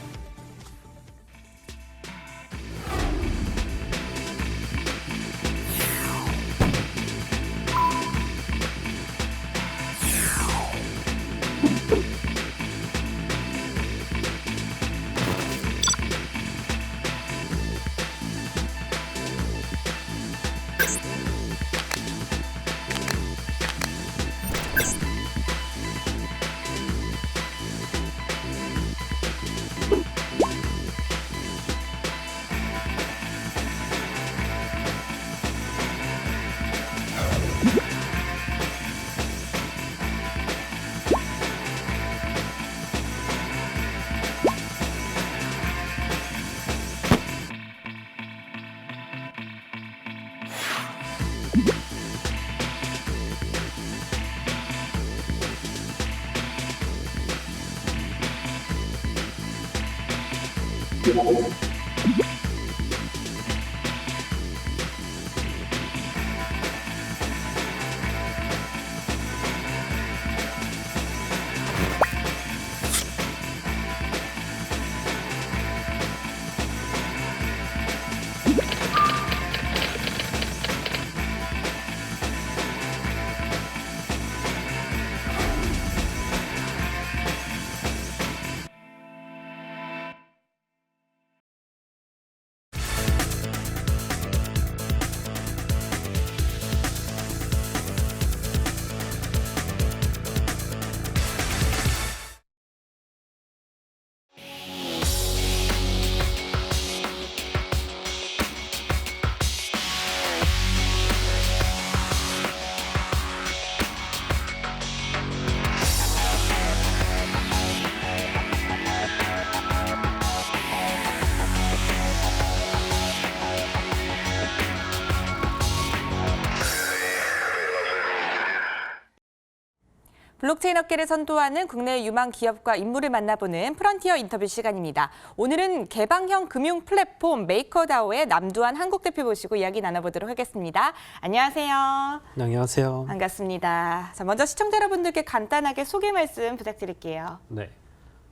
블록체인 업계를 선도하는 국내 유망 기업과 인물을 만나보는 프론티어 인터뷰 시간입니다. 오늘은 개방형 금융 플랫폼 메이커다오의 남두환 한국 대표 모시고 이야기 나눠보도록 하겠습니다. 안녕하세요. 네, 안녕하세요. 반갑습니다. 자, 먼저 시청자 여러분들께 간단하게 소개 말씀 부탁드릴게요. 네,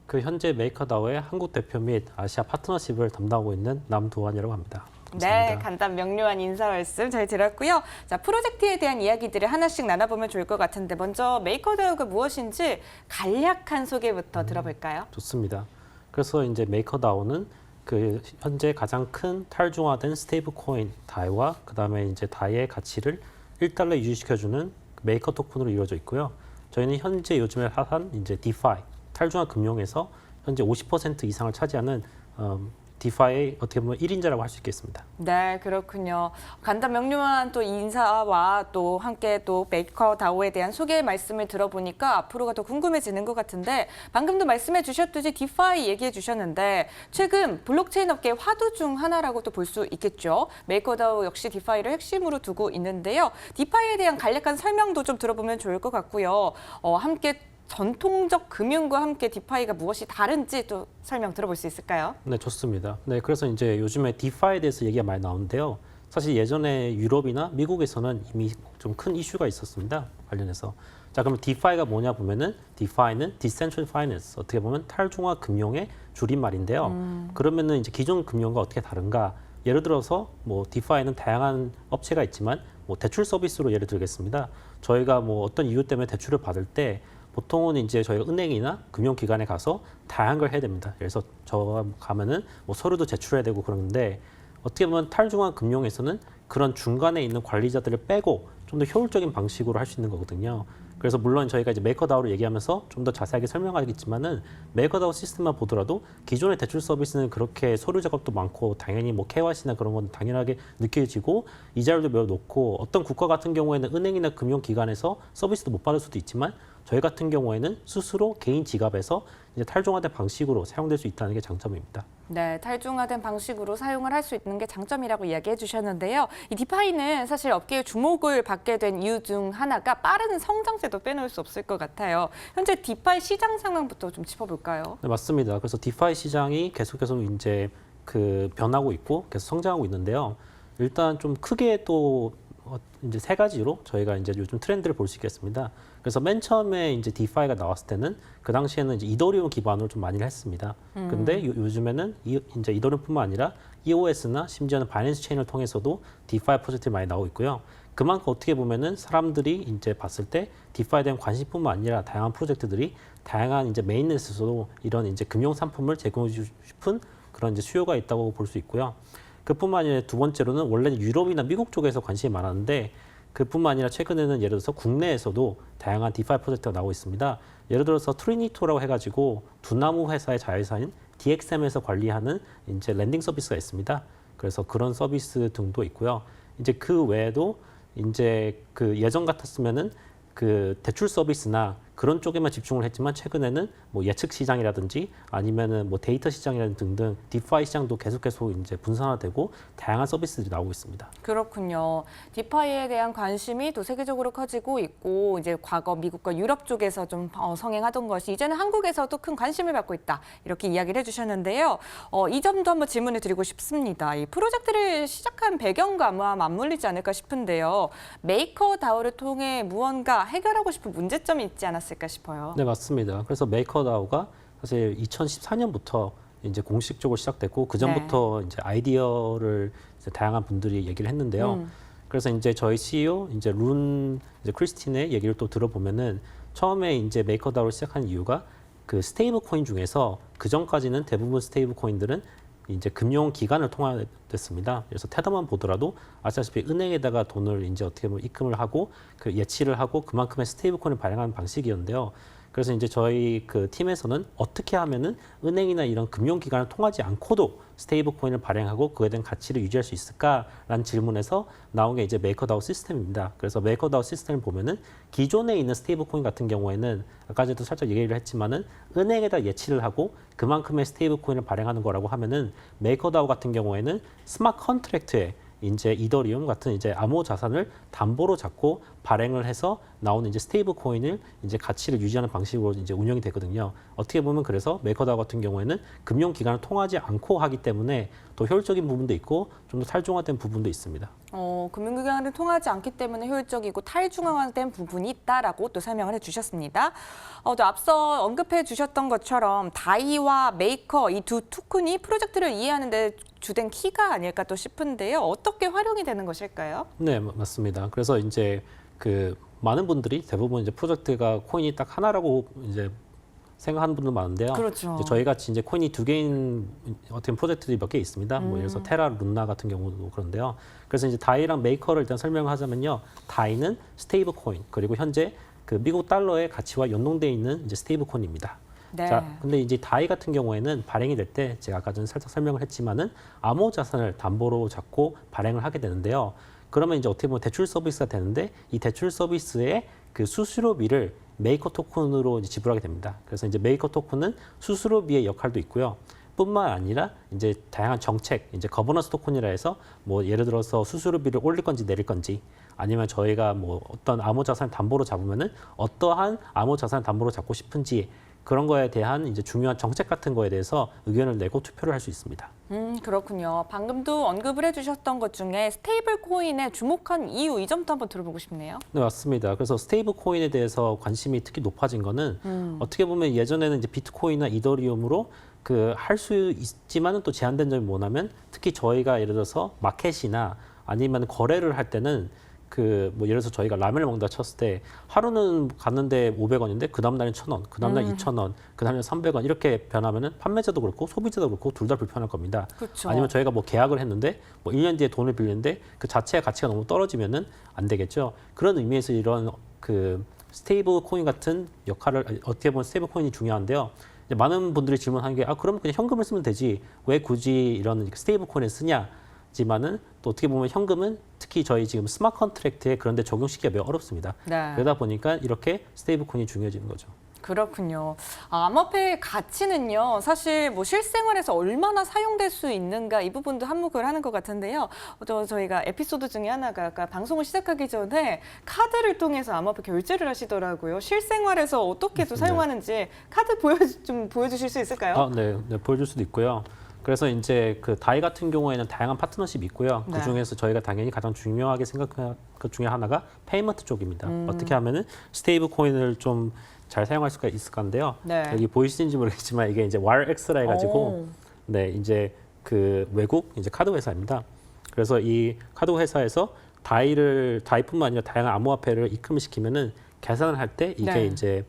현재 메이커다오의 한국 대표 및 아시아 파트너십을 담당하고 있는 남두환이라고 합니다. 감사합니다. 네, 간단 명료한 인사 말씀 잘 들었고요. 자, 프로젝트에 대한 이야기들을 하나씩 나눠보면 좋을 것 같은데 먼저 메이커다오가 무엇인지 간략한 소개부터 들어볼까요? 좋습니다. 그래서 이제 메이커다오는 현재 가장 큰 탈중화된 스테이블 코인 다이와 그다음에 이제 다이의 가치를 1달러 유지시켜주는 메이커 토큰으로 이루어져 있고요. 저희는 현재 요즘에 핫한 이제 디파이 탈중화 금융에서 현재 50% 이상을 차지하는 디파이의 어떻게 보면 1인자라고 할 수 있겠습니다. 네, 그렇군요. 간단 명료한 또 인사와 또 함께 또 메이커다오에 대한 소개 말씀을 들어보니까 앞으로가 더 궁금해지는 것 같은데 방금도 말씀해 주셨듯이 디파이 얘기해 주셨는데 최근 블록체인 업계의 화두 중 하나라고 또 볼 수 있겠죠. 메이커다오 역시 디파이를 핵심으로 두고 있는데요. 디파이에 대한 간략한 설명도 좀 들어보면 좋을 것 같고요. 함께 전통적 금융과 함께 디파이가 무엇이 다른지 또 설명 들어볼 수 있을까요? 네, 좋습니다. 네, 그래서 이제 요즘에 디파이에 대해서 얘기가 많이 나오는데요. 사실 예전에 유럽이나 미국에서는 이미 좀 큰 이슈가 있었습니다. 관련해서. 자, 그럼 디파이가 뭐냐 보면은 디파이는 Decentralized Finance, 어떻게 보면 탈중화 금융의 줄임말인데요. 그러면은 이제 기존 금융과 어떻게 다른가? 예를 들어서 뭐 디파이는 다양한 업체가 있지만 뭐 대출 서비스로 예를 들겠습니다. 저희가 뭐 어떤 이유 때문에 대출을 받을 때 보통은 이제 저희가 은행이나 금융기관에 가서 다양한 걸 해야 됩니다. 그래서 저 가면은 뭐 서류도 제출해야 되고 그러는데 어떻게 보면 탈중화 금융에서는 그런 중간에 있는 관리자들을 빼고 좀 더 효율적인 방식으로 할 수 있는 거거든요. 그래서 물론 저희가 이제 메이커다오를 얘기하면서 좀 더 자세하게 설명하겠지만은 메이커다오 시스템만 보더라도 기존의 대출 서비스는 그렇게 서류 작업도 많고 당연히 뭐 KYC나 그런 건 당연하게 느껴지고 이자율도 매우 높고 어떤 국가 같은 경우에는 은행이나 금융기관에서 서비스도 못 받을 수도 있지만 저희 같은 경우에는 스스로 개인 지갑에서 이제 탈중화된 방식으로 사용될 수 있다는 게 장점입니다. 네, 탈중화된 방식으로 사용을 할 수 있는 게 장점이라고 이야기해 주셨는데요. 이 디파이는 사실 업계의 주목을 받게 된 이유 중 하나가 빠른 성장세도 빼놓을 수 없을 것 같아요. 현재 디파이 시장 상황부터 좀 짚어볼까요? 네, 맞습니다. 그래서 디파이 시장이 계속해서 이제 변하고 있고 계속 성장하고 있는데요. 일단 좀 크게 또 이제 세 가지로 저희가 이제 요즘 트렌드를 볼 수 있겠습니다. 그래서 맨 처음에 이제 디파이가 나왔을 때는 그 당시에는 이제 이더리움 기반으로 좀 많이 했습니다. 근데 요즘에는 이제 이더리움뿐만 아니라 EOS나 심지어는 바이낸스 체인을 통해서도 디파이 프로젝트가 많이 나오고 있고요. 그만큼 어떻게 보면은 사람들이 이제 봤을 때 디파이에 대한 관심뿐만 아니라 다양한 프로젝트들이 다양한 이제 메인넷에서도 이런 이제 금융 상품을 제공해 주고 싶은 그런 이제 수요가 있다고 볼 수 있고요. 그뿐만 아니라 두 번째로는 원래는 유럽이나 미국 쪽에서 관심이 많았는데 그뿐만 아니라 최근에는 예를 들어서 국내에서도 다양한 디파이 프로젝트가 나오고 있습니다. 예를 들어서 트리니토라고 해가지고 두나무 회사의 자회사인 DXM에서 관리하는 이제 랜딩 서비스가 있습니다. 그래서 그런 서비스 등도 있고요. 이제 그 외에도 이제 그 예전 같았으면은 그 대출 서비스나 그런 쪽에만 집중을 했지만 최근에는 뭐 예측 시장이라든지 아니면은 뭐 데이터 시장이라든지 등등 디파이 시장도 계속해서 이제 분산화되고 다양한 서비스들이 나오고 있습니다. 그렇군요. 디파이에 대한 관심이 또 세계적으로 커지고 있고 이제 과거 미국과 유럽 쪽에서 좀 성행하던 것이 이제는 한국에서도 큰 관심을 받고 있다. 이렇게 이야기를 해주셨는데요. 이 점도 한번 질문을 드리고 싶습니다. 이 프로젝트를 시작한 배경과 아마 맞물리지 않을까 싶은데요. 메이커 다오를 통해 무언가 해결하고 싶은 문제점이 있지 않았을까 싶어요. 네, 맞습니다. 그래서 메이커다오가 사실 2014년부터 이제 공식적으로 시작됐고 그 전부터 이제 아이디어를 이제 다양한 분들이 얘기를 했는데요. 그래서 이제 저희 CEO 이제 이제 크리스틴의 얘기를 또 들어보면은 처음에 이제 메이커다오를 시작한 이유가 그 스테이블 코인 중에서 그 전까지는 대부분 스테이블 코인들은 이제 금융 기관을 통화됐습니다. 그래서 테더만 보더라도 아시다시피 은행에다가 돈을 이제 어떻게 보면 입금을 하고 그 예치를 하고 그만큼의 스테이블 코인을 발행하는 방식이었는데요. 그래서 이제 저희 그 팀에서는 어떻게 하면은 은행이나 이런 금융기관을 통하지 않고도 스테이블 코인을 발행하고 그에 대한 가치를 유지할 수 있을까라는 질문에서 나온 게 이제 메이커다오 시스템입니다. 그래서 메이커다오 시스템을 보면은 기존에 있는 스테이블 코인 같은 경우에는 아까 전에도 살짝 얘기를 했지만은 은행에다 예치를 하고 그만큼의 스테이블 코인을 발행하는 거라고 하면은 메이커다오 같은 경우에는 스마트 컨트랙트에 이제 이더리움 같은 이제 암호 자산을 담보로 잡고 발행을 해서 나오는 이제 스테이블 코인을 이제 가치를 유지하는 방식으로 이제 운영이 되거든요. 어떻게 보면 그래서 메이커다오 같은 경우에는 금융 기관을 통하지 않고 하기 때문에 더 효율적인 부분도 있고 좀 더 탈중화된 부분도 있습니다. 금융기관을 통하지 않기 때문에 효율적이고 탈중앙화된 부분이 있다라고 또 설명을 해주셨습니다. 또 앞서 언급해 주셨던 것처럼 다이와 메이커 이 두 토큰이 프로젝트를 이해하는 데 주된 키가 아닐까 또 싶은데요. 어떻게 활용이 되는 것일까요? 네, 맞습니다. 그래서 이제 그 많은 분들이 대부분 이제 프로젝트가 코인이 딱 하나라고 이제 생각하는 분도 많은데요. 그렇죠. 이제 저희 같이 이제 코인이 두 개인 어떤 프로젝트들이 몇 개 있습니다. 뭐 예를 들어서 테라, 루나 같은 경우도 그런데요. 그래서 이제 다이랑 메이커를 일단 설명하자면요. 다이는 스테이블 코인 그리고 현재 그 미국 달러의 가치와 연동돼 있는 이제 스테이블 코인입니다. 네. 자, 근데 이제 다이 같은 경우에는 발행이 될 때 제가 아까 전에 살짝 설명을 했지만은 암호 자산을 담보로 잡고 발행을 하게 되는데요. 그러면 이제 어떻게 보면 대출 서비스가 되는데 이 대출 서비스의 그 수수료비를 메이커 토큰으로 이제 지불하게 됩니다. 그래서 이제 메이커 토큰은 수수료비의 역할도 있고요. 뿐만 아니라 이제 다양한 정책, 이제 거버넌스 토큰이라 해서 뭐 예를 들어서 수수료비를 올릴 건지 내릴 건지 아니면 저희가 뭐 어떤 암호 자산을 담보로 잡으면은 어떠한 암호 자산을 담보로 잡고 싶은지 그런 거에 대한 이제 중요한 정책 같은 거에 대해서 의견을 내고 투표를 할 수 있습니다. 그렇군요. 방금도 언급을 해주셨던 것 중에 스테이블 코인에 주목한 이유 이 점도 한번 들어보고 싶네요. 네, 맞습니다. 그래서 스테이블 코인에 대해서 관심이 특히 높아진 거는 어떻게 보면 예전에는 이제 비트코인이나 이더리움으로 그 할 수 있지만은 또 제한된 점이 뭐냐면 특히 저희가 예를 들어서 마켓이나 아니면 거래를 할 때는 그 뭐 예를 들어서 저희가 라면을 먹는다 쳤을 때 하루는 갔는데 500원인데 그 다음 날은 1,000원, 그 다음 날 2,000원, 그 다음에 300원 이렇게 변하면은 판매자도 그렇고 소비자도 그렇고 둘 다 불편할 겁니다. 그렇죠. 아니면 저희가 뭐 계약을 했는데 뭐 1년 뒤에 돈을 빌리는데 그 자체의 가치가 너무 떨어지면은 안 되겠죠. 그런 의미에서 이런 그 스테이블 코인 같은 역할을 어떻게 보면 스테이블 코인이 중요한데요. 많은 분들이 질문하는 게 그럼 그냥 현금을 쓰면 되지 왜 굳이 이런 스테이블 코인을 쓰냐? 지만은 또 어떻게 보면 현금은 특히 저희 지금 스마트 컨트랙트에 그런 데 적용시키기가 매우 어렵습니다. 네. 그러다 보니까 이렇게 스테이블 코인이 중요해지는 거죠. 그렇군요. 암호화폐의 가치는요, 사실 뭐 실생활에서 얼마나 사용될 수 있는가 이 부분도 한몫을 하는 것 같은데요. 저희가 에피소드 중에 하나가 아까 방송을 시작하기 전에 카드를 통해서 암호화폐 결제를 하시더라고요. 실생활에서 어떻게 또 사용하는지 카드 좀 보여주실 수 있을까요? 네, 보여줄 수도 있고요. 그래서 이제 그 다이 같은 경우에는 다양한 파트너십이 있고요. 네. 그 중에서 저희가 당연히 가장 중요하게 생각하는 것 중에 하나가 페이먼트 쪽입니다. 어떻게 하면은 스테이블 코인을 좀 잘 사용할 수가 있을 건데요. 네. 여기 보이시는지 모르겠지만 이게 이제 WireX라 해가지고 오. 네, 이제 그 외국 이제 카드 회사입니다. 그래서 이 카드 회사에서 다이뿐만 아니라 다양한 암호화폐를 입금을 시키면은 계산을 할 때 이게 네. 이제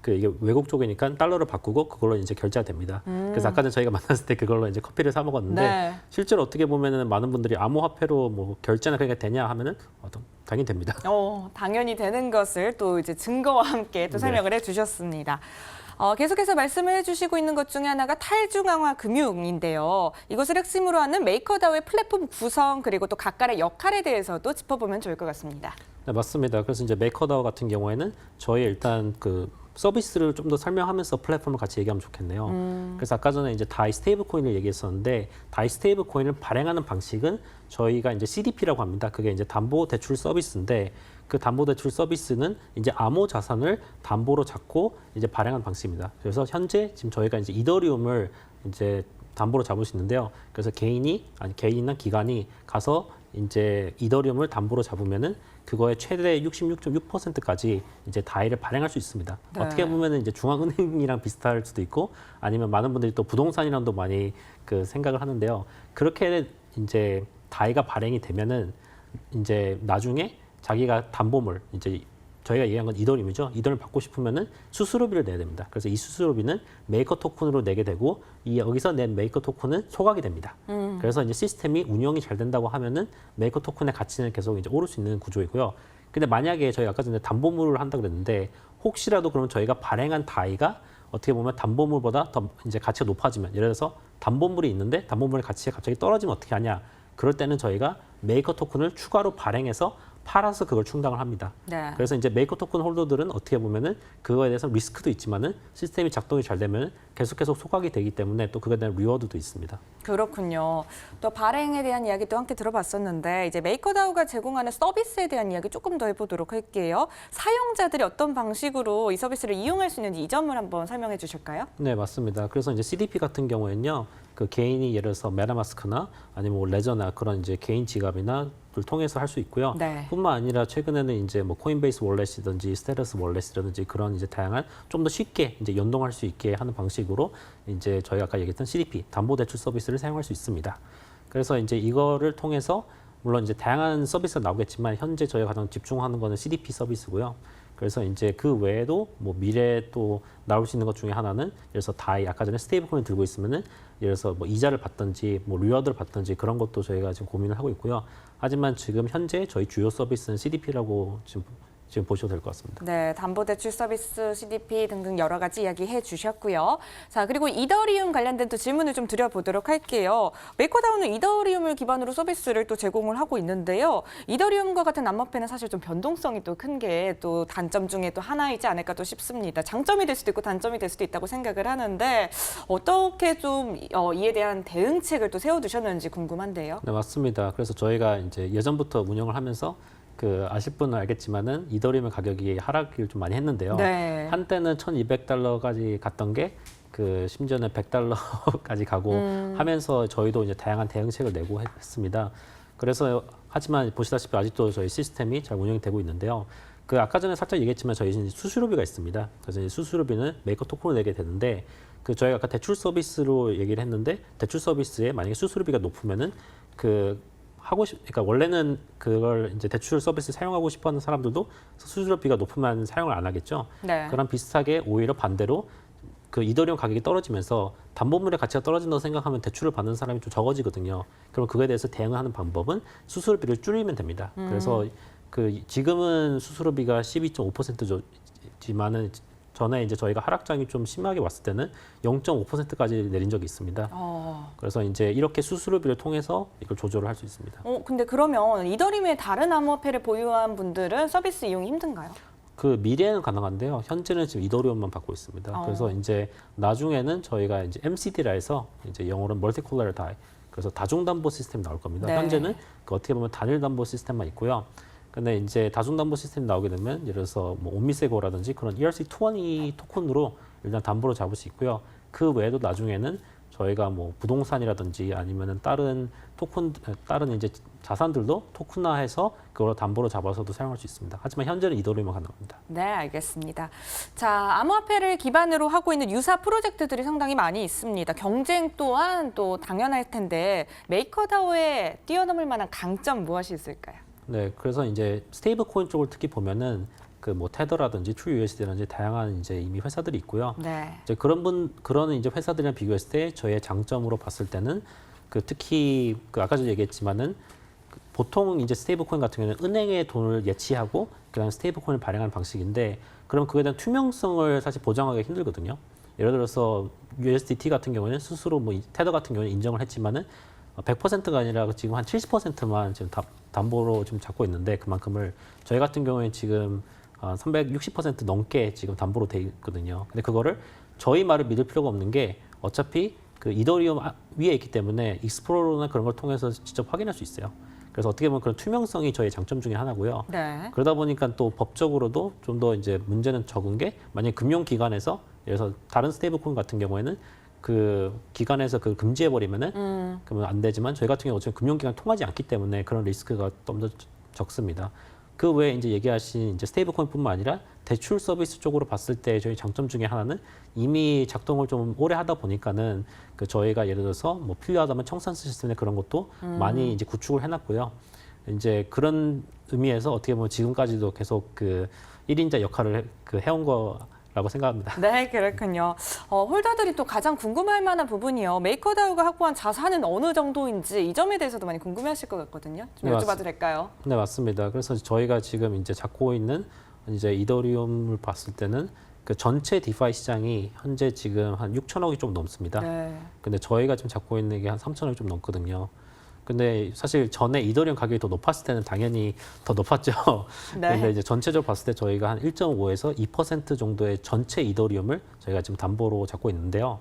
이게 외국 쪽이니까 달러를 바꾸고 그걸로 이제 결제가 됩니다. 그래서 아까 전에 저희가 만났을 때 그걸로 이제 커피를 사 먹었는데 네. 실제로 어떻게 보면은 많은 분들이 암호화폐로 뭐 결제나 그게 되냐 하면은 당연히 됩니다. 당연히 되는 것을 또 이제 증거와 함께 또 설명을 해주셨습니다. 계속해서 말씀을 해주시고 있는 것 중에 하나가 탈중앙화 금융인데요. 이것을 핵심으로 하는 메이커다오의 플랫폼 구성 그리고 또 각각의 역할에 대해서도 짚어보면 좋을 것 같습니다. 네, 맞습니다. 그래서 이제 메이커다오 같은 경우에는 저희 일단 그 서비스를 좀 더 설명하면서 플랫폼을 같이 얘기하면 좋겠네요. 그래서 아까 전에 이제 다이 스테이블 코인을 얘기했었는데 다이 스테이블 코인을 발행하는 방식은 저희가 이제 CDP라고 합니다. 그게 이제 담보 대출 서비스인데 그 담보 대출 서비스는 이제 암호 자산을 담보로 잡고 이제 발행하는 방식입니다. 그래서 현재 지금 저희가 이제 이더리움을 이제 담보로 잡을 수 있는데요. 그래서 개인이나 기관이 가서 이제 이더리움을 담보로 잡으면은 그거의 최대 66.6%까지 이제 다이를 발행할 수 있습니다. 네. 어떻게 보면은 이제 중앙은행이랑 비슷할 수도 있고 아니면 많은 분들이 또 부동산이랑도 많이 그 생각을 하는데요. 그렇게 이제 다이가 발행이 되면은 이제 나중에 자기가 담보물 이제 저희가 얘기한 건 이더리움이죠. 이더리움 받고 싶으면은 수수료비를 내야 됩니다. 그래서 이 수수료비는 메이커 토큰으로 내게 되고 여기서 낸 메이커 토큰은 소각이 됩니다. 그래서 이제 시스템이 운영이 잘 된다고 하면은 메이커 토큰의 가치는 계속 이제 오를 수 있는 구조이고요. 근데 만약에 저희가 아까 전에 담보물을 한다 그랬는데 혹시라도 그러면 저희가 발행한 다이가 어떻게 보면 담보물보다 더 이제 가치가 높아지면 예를 들어서 담보물이 있는데 담보물의 가치가 갑자기 떨어지면 어떻게 하냐? 그럴 때는 저희가 메이커 토큰을 추가로 발행해서 팔아서 그걸 충당을 합니다. 네. 그래서 이제 메이커 토큰 홀더들은 어떻게 보면은 그거에 대해서 리스크도 있지만은 시스템이 작동이 잘 되면 계속 소각이 되기 때문에 또 그거에 대한 리워드도 있습니다. 그렇군요. 또 발행에 대한 이야기도 함께 들어봤었는데 이제 메이커다오가 제공하는 서비스에 대한 이야기 조금 더 해보도록 할게요. 사용자들이 어떤 방식으로 이 서비스를 이용할 수 있는지 이 점을 한번 설명해 주실까요? 네, 맞습니다. 그래서 이제 CDP 같은 경우에는요, 그 개인이 예를 들어서 메타마스크나 아니면 뭐 레저나 그런 이제 개인 지갑이나 를 통해서 할 수 있고요. 네. 뿐만 아니라 최근에는 이제 뭐 코인베이스 월렛이든지 스테러스 월렛이라든지 그런 이제 다양한 좀 더 쉽게 이제 연동할 수 있게 하는 방식으로 이제 저희가 아까 얘기했던 CDP 담보대출 서비스를 사용할 수 있습니다. 그래서 이제 이거를 통해서 물론 이제 다양한 서비스가 나오겠지만 현재 저희가 가장 집중하는 거는 CDP 서비스고요. 그래서 이제 그 외에도 뭐 미래에 또 나올 수 있는 것 중에 하나는 예를 들어서 다이 아까 전에 스테이블 코인 들고 있으면은 예를 들어서 뭐 이자를 받든지 뭐 리워드를 받든지 그런 것도 저희가 지금 고민을 하고 있고요. 하지만 지금 현재 저희 주요 서비스는 CDP라고 지금 보셔도 될 것 같습니다. 네, 담보대출 서비스, CDP 등등 여러 가지 이야기해 주셨고요. 자, 그리고 이더리움 관련된 또 질문을 좀 드려보도록 할게요. 메이커다오는 이더리움을 기반으로 서비스를 또 제공을 하고 있는데요. 이더리움과 같은 암호화폐는 사실 좀 변동성이 또 큰 게 또 단점 중에 또 하나이지 않을까 또 싶습니다. 장점이 될 수도 있고 단점이 될 수도 있다고 생각을 하는데 어떻게 좀 이에 대한 대응책을 또 세워두셨는지 궁금한데요. 네, 맞습니다. 그래서 저희가 이제 예전부터 운영을 하면서 그 아실 분은 알겠지만은 이더리움 가격이 하락을 좀 많이 했는데요. 네. 한때는 1,200달러까지 갔던 게 그 심지어는 100달러까지 가고 하면서 저희도 이제 다양한 대응책을 내고 했습니다. 그래서 하지만 보시다시피 아직도 저희 시스템이 잘 운영이 되고 있는데요. 그 아까 전에 살짝 얘기했지만 저희 이제 수수료비가 있습니다. 그래서 이제 수수료비는 메이커 토큰으로 내게 되는데 그 저희가 아까 대출 서비스로 얘기를 했는데 대출 서비스에 만약에 수수료비가 높으면은 그러니까 원래는 그걸 이제 대출 서비스 사용하고 싶어하는 사람들도 수수료비가 높으면 사용을 안 하겠죠. 네. 그런 비슷하게 오히려 반대로 그 이더리움 가격이 떨어지면서 담보물의 가치가 떨어진다고 생각하면 대출을 받는 사람이 좀 적어지거든요. 그럼 그거에 대해서 대응하는 방법은 수수료비를 줄이면 됩니다. 그래서 그 지금은 수수료비가 12.5%지만은 전에 이제 저희가 하락장이 좀 심하게 왔을 때는 0.5%까지 내린 적이 있습니다. 그래서 이제 이렇게 수수료비를 통해서 이걸 조절을 할 수 있습니다. 근데 그러면 이더리움의 다른 암호화폐를 보유한 분들은 서비스 이용이 힘든가요? 그 미래는 가능한데요. 현재는 지금 이더리움만 받고 있습니다. 그래서 이제 나중에는 저희가 이제 MCD라 해서 이제 영어로는 멀티 콜라테럴 그래서 다중 담보 시스템이 나올 겁니다. 네. 현재는 그 어떻게 보면 단일 담보 시스템만 있고요. 근데 이제 다중 담보 시스템이 나오게 되면 예를 들어서 뭐 오미세고라든지 그런 ERC20 토큰으로 일단 담보로 잡을 수 있고요. 그 외에도 나중에는 저희가 뭐 부동산이라든지 아니면은 다른 이제 자산들도 토큰화해서 그걸 담보로 잡아서도 사용할 수 있습니다. 하지만 현재는 이더리움만 가능합니다. 네, 알겠습니다. 자, 암호화폐를 기반으로 하고 있는 유사 프로젝트들이 상당히 많이 있습니다. 경쟁 또한 또 당연할 텐데 메이커다오에 뛰어넘을 만한 강점 무엇이 있을까요? 네, 그래서 이제 스테이블 코인 쪽을 특히 보면은 그 뭐 테더라든지 트루 USD라든지 다양한 이제 이미 회사들이 있고요. 네. 이제 그런 이제 회사들이랑 비교했을 때 저희의 장점으로 봤을 때는 그 특히 그 아까 전에 얘기했지만은 보통 이제 스테이블 코인 같은 경우는 은행에 돈을 예치하고 그다음에 스테이블 코인을 발행하는 방식인데 그럼 그에 대한 투명성을 사실 보장하기가 힘들거든요. 예를 들어서 USDT 같은 경우는 스스로 뭐 테더 같은 경우는 인정을 했지만은 100%가 아니라 지금 한 70%만 지금 담보로 지금 잡고 있는데 그만큼을 저희 같은 경우에 지금 360% 넘게 지금 담보로 돼 있거든요. 근데 그거를 저희 말을 믿을 필요가 없는 게 어차피 그 이더리움 위에 있기 때문에 익스플로러나 그런 걸 통해서 직접 확인할 수 있어요. 그래서 어떻게 보면 그런 투명성이 저희 장점 중에 하나고요. 네. 그러다 보니까 또 법적으로도 좀 더 이제 문제는 적은 게 만약 금융기관에서 예를 들어서 다른 스테이블코인 같은 경우에는 그 기관에서 그걸 금지해 버리면은 그러면 안 되지만 저희 같은 경우 어차피 금융기관 통하지 않기 때문에 그런 리스크가 좀 더 적습니다. 그 외에 이제 얘기하신 이제 스테이블코인뿐만 아니라 대출 서비스 쪽으로 봤을 때 저희 장점 중에 하나는 이미 작동을 좀 오래 하다 보니까는 그 저희가 예를 들어서 뭐 필요하다면 청산 시스템에 그런 것도 많이 이제 구축을 해놨고요. 이제 그런 의미에서 어떻게 보면 지금까지도 계속 그 1인자 역할을 해온 거라고 생각합니다. 네, 그렇군요. 홀더들이 또 가장 궁금할 만한 부분이요. 메이커다오가 확보한 자산은 어느 정도인지 이 점에 대해서도 많이 궁금해하실 것 같거든요. 좀 네, 여쭤봐도 될까요? 네, 맞습니다. 그래서 저희가 지금 이제 잡고 있는 이제 이더리움을 봤을 때는 그 전체 디파이 시장이 현재 지금 한 6천억이 좀 넘습니다. 네. 근데 저희가 지금 잡고 있는 게 한 3천억이 좀 넘거든요. 근데 사실 전에 이더리움 가격이 더 높았을 때는 당연히 더 높았죠. 네. 근데 이제 전체적으로 봤을 때 저희가 한 1.5에서 2% 정도의 전체 이더리움을 저희가 지금 담보로 잡고 있는데요.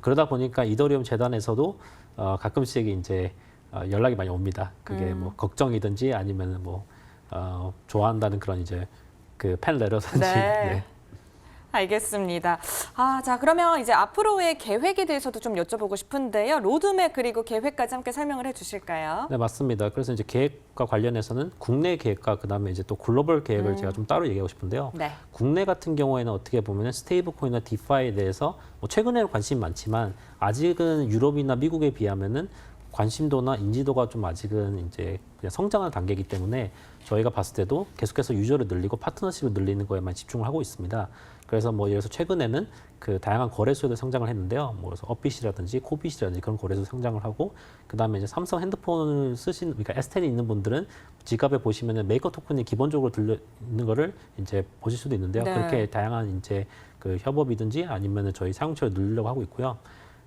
그러다 보니까 이더리움 재단에서도 가끔씩 이제 연락이 많이 옵니다. 그게 뭐 걱정이든지 아니면 뭐 좋아한다는 그런 이제 그 팬레터든지. 네. 네. 알겠습니다. 자, 그러면 이제 앞으로의 계획에 대해서도 좀 여쭤보고 싶은데요. 로드맵 그리고 계획까지 함께 설명을 해주실까요? 네, 맞습니다. 그래서 이제 계획과 관련해서는 국내 계획과 그다음에 이제 또 글로벌 계획을 제가 좀 따로 얘기하고 싶은데요. 네. 국내 같은 경우에는 어떻게 보면 스테이블 코인이나 디파이에 대해서 뭐 최근에는 관심이 많지만 아직은 유럽이나 미국에 비하면은 관심도나 인지도가 좀 아직은 이제 그냥 성장하는 단계이기 때문에 저희가 봤을 때도 계속해서 유저를 늘리고 파트너십을 늘리는 거에만 집중을 하고 있습니다. 그래서 뭐 예를 들어서 최근에는 그 다양한 거래소에도 성장을 했는데요. 뭐 그래서 업빗이라든지 코빗이라든지 그런 거래소 성장을 하고 그다음에 이제 삼성 핸드폰을 그러니까 S10이 있는 분들은 지갑에 보시면은 메이커 토큰이 기본적으로 들려 있는 거를 이제 보실 수도 있는데요. 네. 그렇게 다양한 이제 그 협업이든지 아니면은 저희 사용처를 늘리려고 하고 있고요.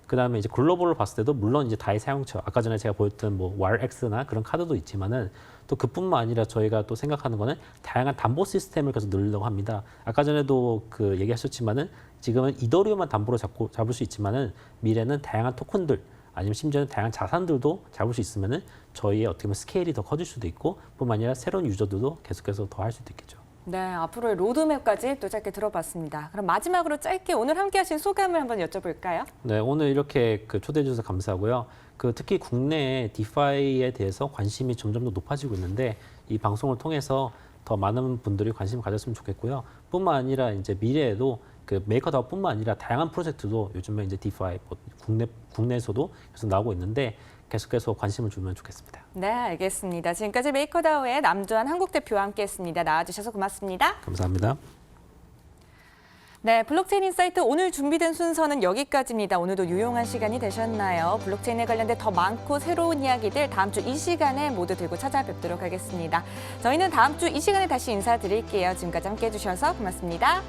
그다음에 이제 글로벌로 봤을 때도 물론 이제 다의 사용처 아까 전에 제가 보였던 뭐 WRX나 그런 카드도 있지만은 또 그뿐만 아니라 저희가 또 생각하는 거는 다양한 담보 시스템을 계속 늘리려고 합니다. 아까 전에도 그 얘기하셨지만은 지금은 이더리움만 담보로 잡을 수 있지만은 미래는 다양한 토큰들 아니면 심지어는 다양한 자산들도 잡을 수 있으면은 저희의 어떻게 보면 스케일이 더 커질 수도 있고 뿐만 아니라 새로운 유저들도 계속해서 더 할 수도 있겠죠. 네, 앞으로의 로드맵까지 또 짧게 들어봤습니다. 그럼 마지막으로 짧게 오늘 함께하신 소감을 한번 여쭤볼까요? 네, 오늘 이렇게 그 초대해 주셔서 감사하고요. 그 특히 국내 디파이에 대해서 관심이 점점 더 높아지고 있는데 이 방송을 통해서 더 많은 분들이 관심을 가졌으면 좋겠고요. 뿐만 아니라 이제 미래에도 그 메이커다오뿐만 아니라 다양한 프로젝트도 요즘에 이제 디파이 뭐 국내에서도 계속 나오고 있는데 계속해서 관심을 주면 좋겠습니다. 네, 알겠습니다. 지금까지 메이커다오의 남주환 한국 대표와 함께했습니다. 나와주셔서 고맙습니다. 감사합니다. 네, 블록체인 인사이트 오늘 준비된 순서는 여기까지입니다. 오늘도 유용한 시간이 되셨나요? 블록체인에 관련된 더 많고 새로운 이야기들 다음 주 이 시간에 모두 들고 찾아뵙도록 하겠습니다. 저희는 다음 주 이 시간에 다시 인사드릴게요. 지금까지 함께해 주셔서 고맙습니다.